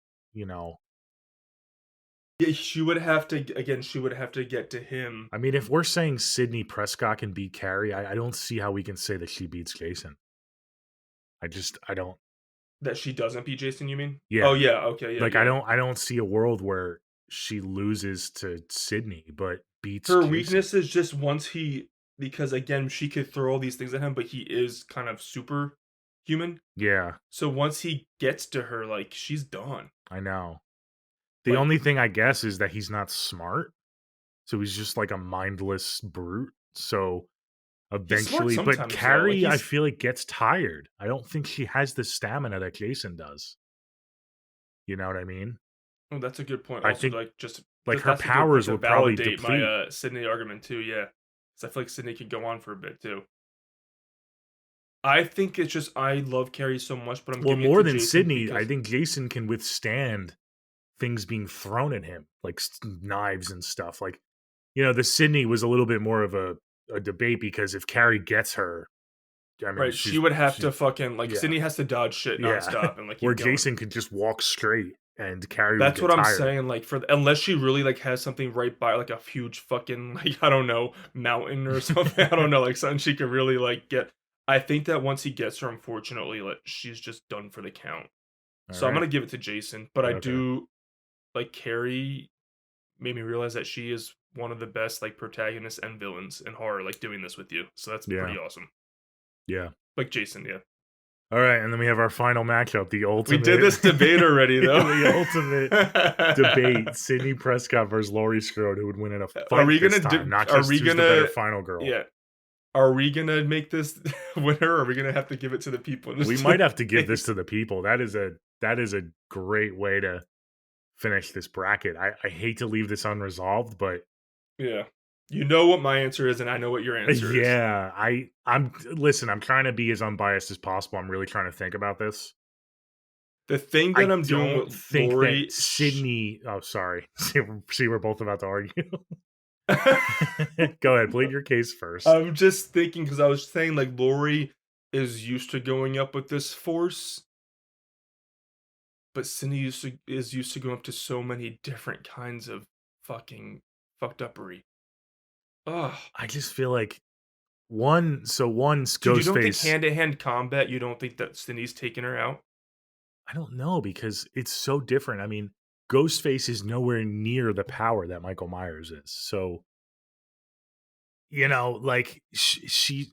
Yeah, she would have to get to him. I mean, if we're saying Sydney Prescott can beat Carrie, I don't see how we can say that she beats Jason. I don't. That she doesn't beat Jason, you mean? Yeah. Oh yeah, okay, yeah. Like, yeah. I don't see a world where she loses to Sydney, but beats Her Jason. weakness is just because again, she could throw all these things at him, but he is kind of superhuman. Yeah, So once he gets to her, like, she's done. I know. The Like- only thing I guess is that he's not smart. So he's just like a mindless brute. So eventually, but sometimes, though. Carrie, Like, I he's- feel like gets tired. I don't think she has the stamina that Jason does. You know what I mean? Oh, that's a good point. I Also, think, like, just like, that's her a good point powers to would probably validate deplete. my Sydney argument too. Yeah, because I feel like Sydney could go on for a bit too. I think it's just I love Carrie so much, but I'm Well, giving it more to than Jason Sydney, I because- think Jason can withstand things being thrown at him, like knives and stuff. Like, the Sydney was a little bit more of a debate because if Carrie gets her, I mean, right, she would have to fucking like yeah. Sydney has to dodge shit Yeah. nonstop and like where keep going. Jason could just walk straight and Carrie. That's would what get I'm tired. saying. Like unless she really like has something right by like a huge fucking like I don't know mountain or something. I don't know like something she could really like get. I think that once he gets her, unfortunately, like she's just done for the count. So I'm Alright. gonna give it to Jason, but I Okay. do like Carrie made me realize that she is one of the best like protagonists and villains in horror. Like doing this with you, so that's Yeah. pretty awesome. Yeah. Like Jason, yeah. All right, and then we have our final matchup, the ultimate. We did this debate already, though. The ultimate debate: Sydney Prescott versus Laurie Strode, who would win in a fight Are we this gonna time, do- not are just we who's the gonna- better final girl. Yeah. Are we gonna make this winner, or are we gonna have to give it to the people? We might have to give this to the people. That is a great way to finish this bracket. I hate to leave this unresolved, but Yeah. You know what my answer is, and I know what your answer is. yeah, I'm listen. I'm trying to be as unbiased as possible. I'm really trying to think about this. The thing that I'm doing don't with think Lori, that Sydney. Oh, sorry. See, we're both about to argue. Go ahead, plead your case first. I'm just thinking because I was saying like Lori is used to going up with this force, but Cindy is used to going up to so many different kinds of fucking fucked uppery. Ugh. I just feel like one's So you don't think Ghostface. hand-to-hand combat, you don't think that Cindy's taking her out? I don't know because it's so different. I mean, Ghostface is nowhere near the power that Michael Myers is. So, like she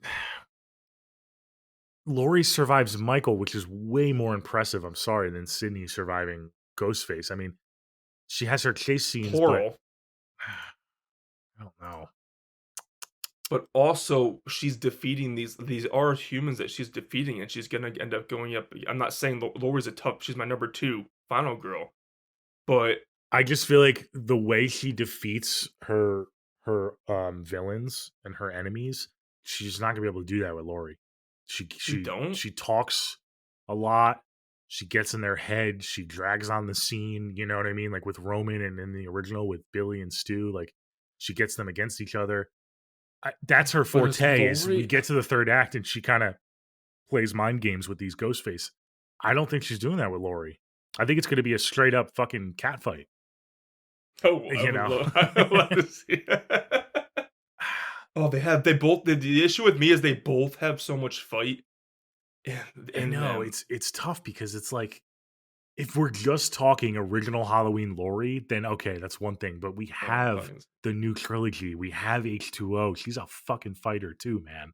Laurie survives Michael, which is way more impressive. I'm sorry, than Sydney surviving Ghostface. I mean, she has her chase scenes, Plural. but I don't know. But also, she's defeating these are humans that she's defeating, and she's gonna end up going up. I'm not saying Laurie's she's my number 2 final girl, but I just feel like the way she defeats her villains and her enemies, she's not gonna be able to do that with Laurie. She talks a lot. She gets in their head. She drags on the scene. You know what I mean? Like with Roman and in the original with Billy and Stu, like she gets them against each other. That's her But is forte. Is we Laurie- get to the third act and she kind of plays mind games with these Ghostface. I don't think she's doing that with Laurie. I think it's going to be a straight up fucking cat fight. Oh, You know. I would love to see. Oh, the issue with me is they both have so much fight. I in know them. it's tough because it's like if we're just talking original Halloween Laurie, then okay, that's one thing. But we have fucking- the new trilogy. We have H2O. She's a fucking fighter too, man.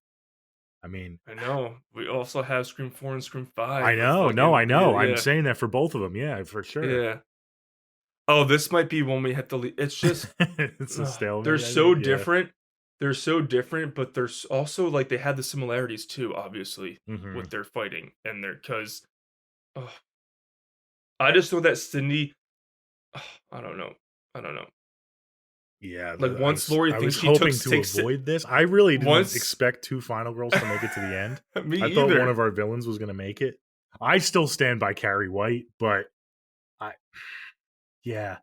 I mean, I know. We also have Scream 4 and Scream 5. I with know. No, I fucking- know. Yeah, I'm saying that for both of them. Yeah, for sure. yeah. Oh, this might be one we have to leave. It's just It's a stalemate. they're I so think, yeah. different. They're so different, but there's also like they have the similarities too, obviously, Mhm. with their fighting and their because I just know that Cindy. I don't know. Yeah, Like, I once was- Laurie I thinks was she took hoping to six- avoid this. I really didn't Once- expect two final girls to make it to the end. Me I either. thought one of our villains was going to make it. I still stand by Carrie White, but yeah,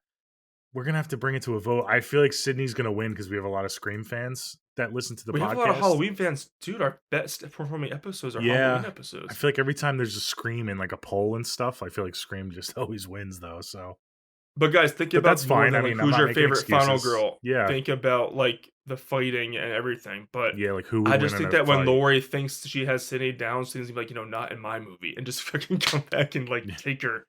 we're gonna have to bring it to a vote. I feel like Sydney's gonna win because we have a lot of Scream fans that listen to the we podcast. have a lot of Halloween fans, dude. Our best performing episodes are Yeah. Halloween I episodes. feel like every time there's a Scream in like a poll and stuff, I feel like Scream just always wins though. So But guys, think But about that's more fine. than, I like, mean, I'm who's not your making favorite final excuses. girl. Yeah. Think about like the fighting and everything. But yeah, like who? Would I just win in think a that when fight? Laurie thinks she has Sydney down, Sydney's gonna be like, not in my movie, and just fucking come back and like take her.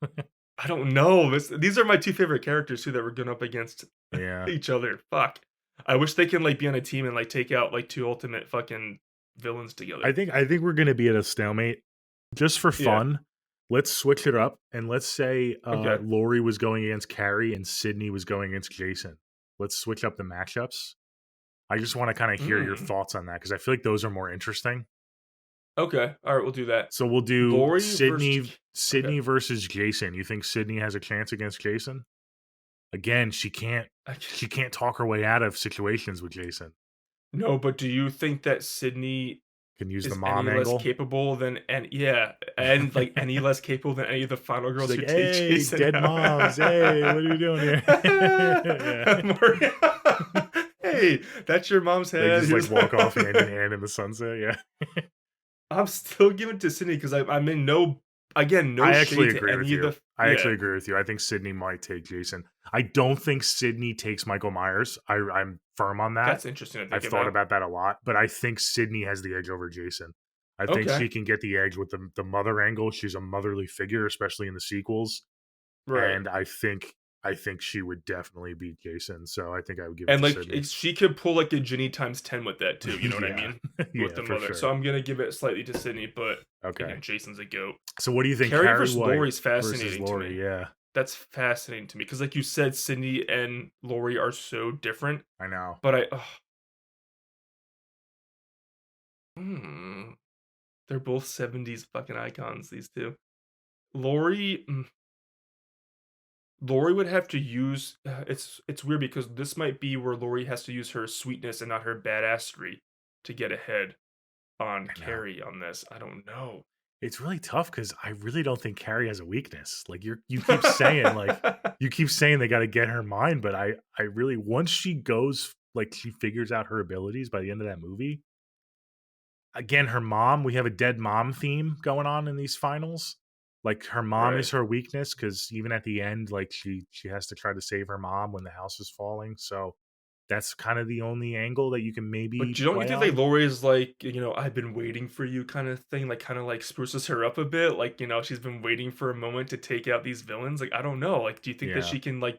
I don't know. These are my two favorite characters too that we're going up against yeah, each other. Fuck. I wish they can like be on a team and like take out like two ultimate fucking villains together. I think we're gonna be at a stalemate just for Yeah. fun. Let's switch it up and let's say Okay. Laurie was going against Carrie and Sydney was going against Jason. Let's switch up the matchups. I just want to kind of hear your Mm. thoughts on that because I feel like those are more interesting. Okay. All right, we'll do that. So we'll do Laurie Sydney versus- versus Jason. You think Sydney has a chance against Jason? Again, she can't talk her way out of situations with Jason. No, but do you think that Sydney Can use is the mom any angle. less capable than like any less capable than any of the final girls She's who like, take hey, Jason? dead moms. Hey, what are you doing here? Yeah. Maria- hey, that's your mom's They head. just Here's- like walk off hand in hand in the sunset. Yeah. I'm still giving to Sydney because I'm in no I actually shade to agree with any of you. the. I yeah. actually agree with you. I think Sydney might take Jason. I don't think Sydney takes Michael Myers. I'm firm on that. That's interesting to think I've thought about that a lot, but I think Sydney has the edge over Jason. I think Okay. she can get the edge with the mother angle. She's a motherly figure, especially in the sequels. Right. And I think she would definitely beat Jason. So I think I would give And it like to Sydney. she could pull like a Ginny times 10 with that too. You know what I Yeah. mean? Yeah, With the for mother. sure. So I'm gonna give it slightly to Sydney, but Okay. again, Jason's a goat. So what do you think? Carrie Carrie versus White Laurie's versus fascinating Laurie, to me. yeah. That's fascinating to me because, like you said, Sydney and Laurie are so different. I know. But they're both 70s fucking icons. These two. Laurie would have to use. It's weird because this might be where Laurie has to use her sweetness and not her badassery to get ahead on I know. Carrie on this. I don't know. It's really tough because I really don't think Carrie has a weakness. Like you keep saying, like you keep saying they got to get her mind, but I really once she goes like she figures out her abilities by the end of that movie. Again, her mom. We have a dead mom theme going on in these finals. Like her mom is her weakness because even at the end, like she has to try to save her mom when the house is falling. So that's kind of the only angle that you can maybe. But don't you play think on. like Laurie's like, I've been waiting for you kind of thing, like kind of like spruces her up a bit, like, she's been waiting for a moment to take out these villains. Like, I don't know. Like, do you think that Yeah. she can like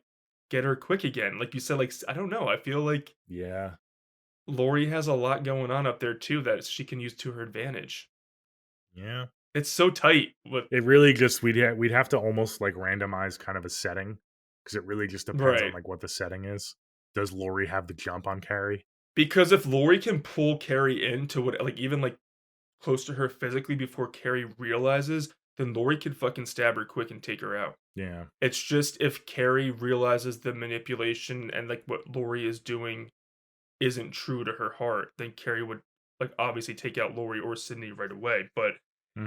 get her quick again? Like you said, like, I don't know. I feel like Yeah. Laurie has a lot going on up there too that she can use to her advantage. Yeah. It's so tight with It really just we'd have to almost like randomize kind of a setting because it really just depends on Right. like what the setting is. Does Laurie have the jump on Carrie? because if Laurie can pull Carrie into what like even like close to her physically before Carrie realizes, then Laurie can fucking stab her quick and take her out. Yeah. It's just if Carrie realizes the manipulation and like what Laurie is doing isn't true to her heart, then Carrie would like obviously take out Laurie or Sydney right away. But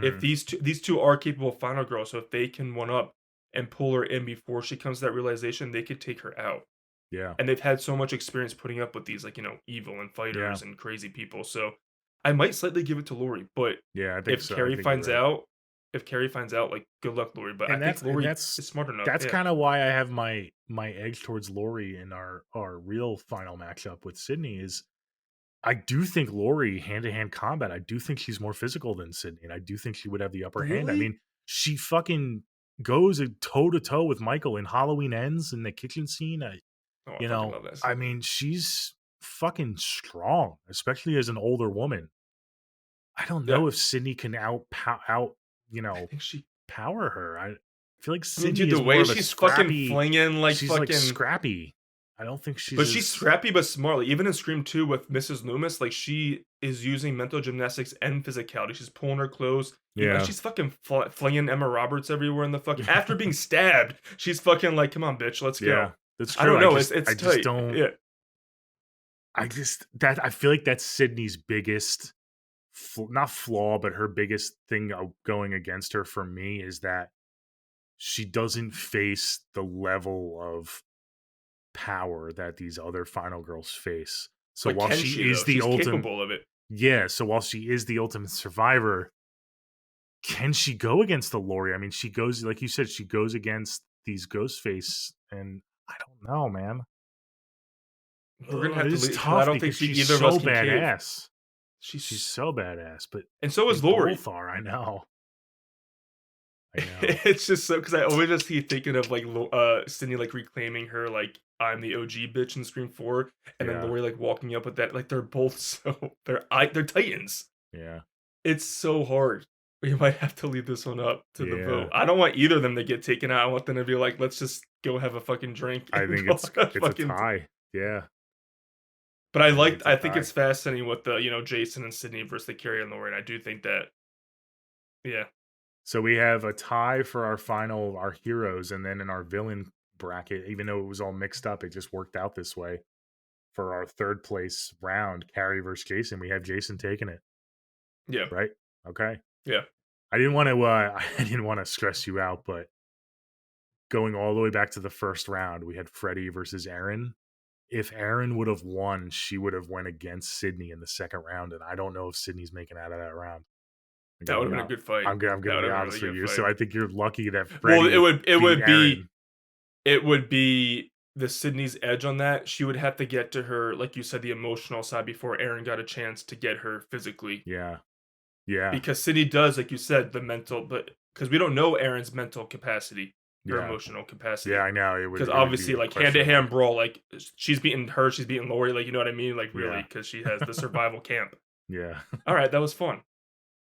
if Mhm. these two are capable of final girls, so if they can one up and pull her in before she comes to that realization, they could take her out. Yeah. And they've had so much experience putting up with these like evil and fighters and crazy people. So I might slightly give it to Laurie, but Yeah. I think if so. I Carrie think finds you're right. out if Carrie finds out, like, good luck, Lori. But I And think Lori that's is smart enough. that's Yeah. kind of why I have my edge towards Lori in our real final matchup with Sydney is I do think Lori hand to hand combat. I do think she's more physical than Sydney, and I do think she would have the upper hand. I Really? mean, she fucking goes toe to toe with Michael in Halloween Ends in the kitchen scene. Oh, I You fucking know, love that I scene. mean, she's fucking strong, especially as an older woman. I don't Yeah. know if Sydney can out I think she. power her. I feel like I mean, Sydney dude, the is more way of a she's fucking scrappy. flinging, like, She's like fucking. scrappy. I don't think she's But she's as scrappy but smart. Like, even in Scream 2 with Mrs. Loomis, like, she is using mental gymnastics and physicality. She's pulling her clothes. yeah. She's fucking flinging Emma Roberts everywhere in the fucking. After being stabbed, she's fucking like, come on, bitch, let's Yeah, go. that's I true. don't know. I It's just tight. don't. Yeah. I feel like that's Sydney's biggest, not flaw, but her biggest thing going against her for me is that she doesn't face the level of power that these other final girls face. So But while can she she, is though? the She's ultimate, capable of it. yeah. So while she is the ultimate survivor, can she go against the Lori? I mean, she goes like you said, she goes against these Ghostface, and I don't know, man. We're gonna have It to is leave. I tough don't think because she's either of us so can cave. badass. She's She's so badass, but and so they is Lori. both are. I know. I know. It's just so because I always just keep thinking of like Sydney like reclaiming her like I'm the OG bitch in Scream 4, and then Yeah. Lori like walking up with that like they're both so they're titans. Yeah. It's so hard. We might have to leave this one up to the Yeah. vote. I don't want either of them to get taken out. I want them to be like, let's just go have a fucking drink. I and think go it's on a fucking- tie. Yeah. But I it's a I think tie. it's fascinating with the Jason and Sydney versus the Carrie and Lori. And I do think that, yeah, So we have a tie for our heroes, and then in our villain bracket, even though it was all mixed up, it just worked out this way. For our third place round, Carrie versus Jason, we have Jason taking it. yeah, Right? Okay. Yeah. I didn't want to I didn't want to stress you out, but going all the way back to the first round, we had Freddie versus Aaron. If Aaron would have won, she would have went against Sydney in the second round, and I don't know if Sydney's making out of that round. that would have been a good fight. I'm gonna That be would've been a honest really with good you. fight. So I think you're lucky that Freddie Well, it beat would be Aaron. it would be the Sydney's edge on that. She would have to get to her, like you said, the emotional side before Aaron got a chance to get her physically. Yeah. Yeah. Because Sydney does, like you said, the mental, but because we don't know Aaron's mental capacity or Yeah. emotional capacity. Yeah, I know. It would Because it would obviously, be like hand to questionable. hand brawl, like she's beating her, she's beating Lori, like you know what I mean, like really, Yeah. because she has the survival camp. Yeah. All right, that was fun.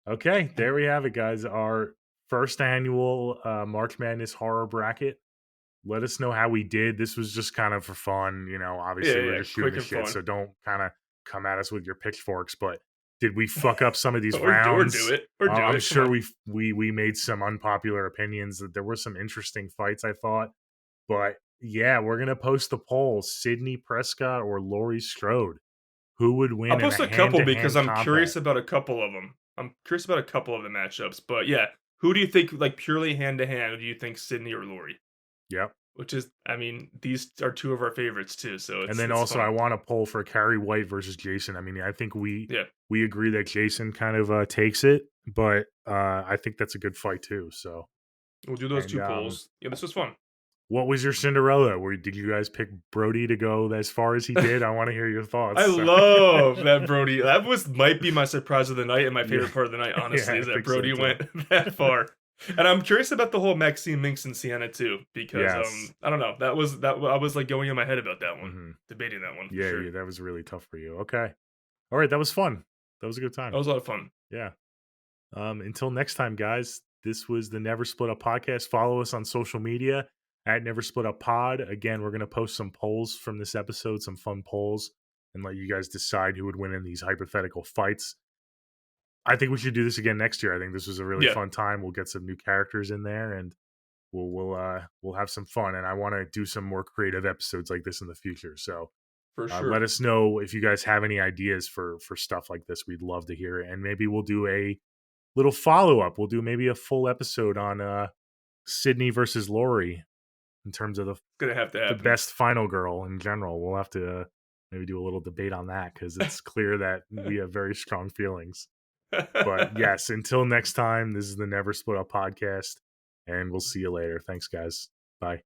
Okay, there we have it, guys. Our first annual March Madness horror bracket. Let us know how we did. This was just kind of for fun, obviously Yeah, we're yeah, just shooting quick the and shit, fun. so don't kind of come at us with your pitchforks, but did we fuck up some of these Or rounds? do it, or do it. I'm Come sure on. we made some unpopular opinions. There were some interesting fights, I thought. But yeah, we're gonna post the poll: Sydney Prescott or Laurie Strode. Who would win? I'll in post a couple hand-to-hand because I'm combat? curious about a couple of them. I'm curious about a couple of the matchups, but yeah, who do you think, like purely hand to hand, do you think Sydney or Lori? Yep. Which is, I mean, these are two of our favorites too. So it's And then it's also, fun. I want to poll for Carrie White versus Jason. I mean, I think we Yeah. agree that Jason kind of takes it, but I think that's a good fight too. So, We'll do those And, two polls. Yeah, this was fun. what was your Cinderella? Did you guys pick Brody to go as far as he did? I want to hear your thoughts. I love that Brody. That might be my surprise of the night and my favorite Yeah. part of the night. Honestly, Yeah, is I that think so, Brody too. went that far. And I'm curious about the whole Maxine Minx and Sienna too, because Yes. I don't know. That I was like going in my head about that one, Mhm. debating that one. For Yeah, sure. yeah, that was really tough for you. Okay, all right, that was fun. That was a good time. That was a lot of fun. Yeah. Until next time, guys, this was the Never Split Up podcast. Follow us on social media at Never Split Up Pod. Again, we're going to post some polls from this episode, some fun polls, and let you guys decide who would win in these hypothetical fights. I think we should do this again next year. I think this was a really Yeah. fun time. We'll get some new characters in there, and we'll have some fun. And I want to do some more creative episodes like this in the future. So For sure. let us know if you guys have any ideas for stuff like this. We'd love to hear it, and maybe we'll do a little follow up. We'll do maybe a full episode on Sydney versus Lori in terms of It's gonna have to the happen. best final girl in general. We'll have to maybe do a little debate on that because it's clear that we have very strong feelings. But yes, until next time, this is the Never Split Up podcast, and we'll see you later. Thanks, guys. Bye.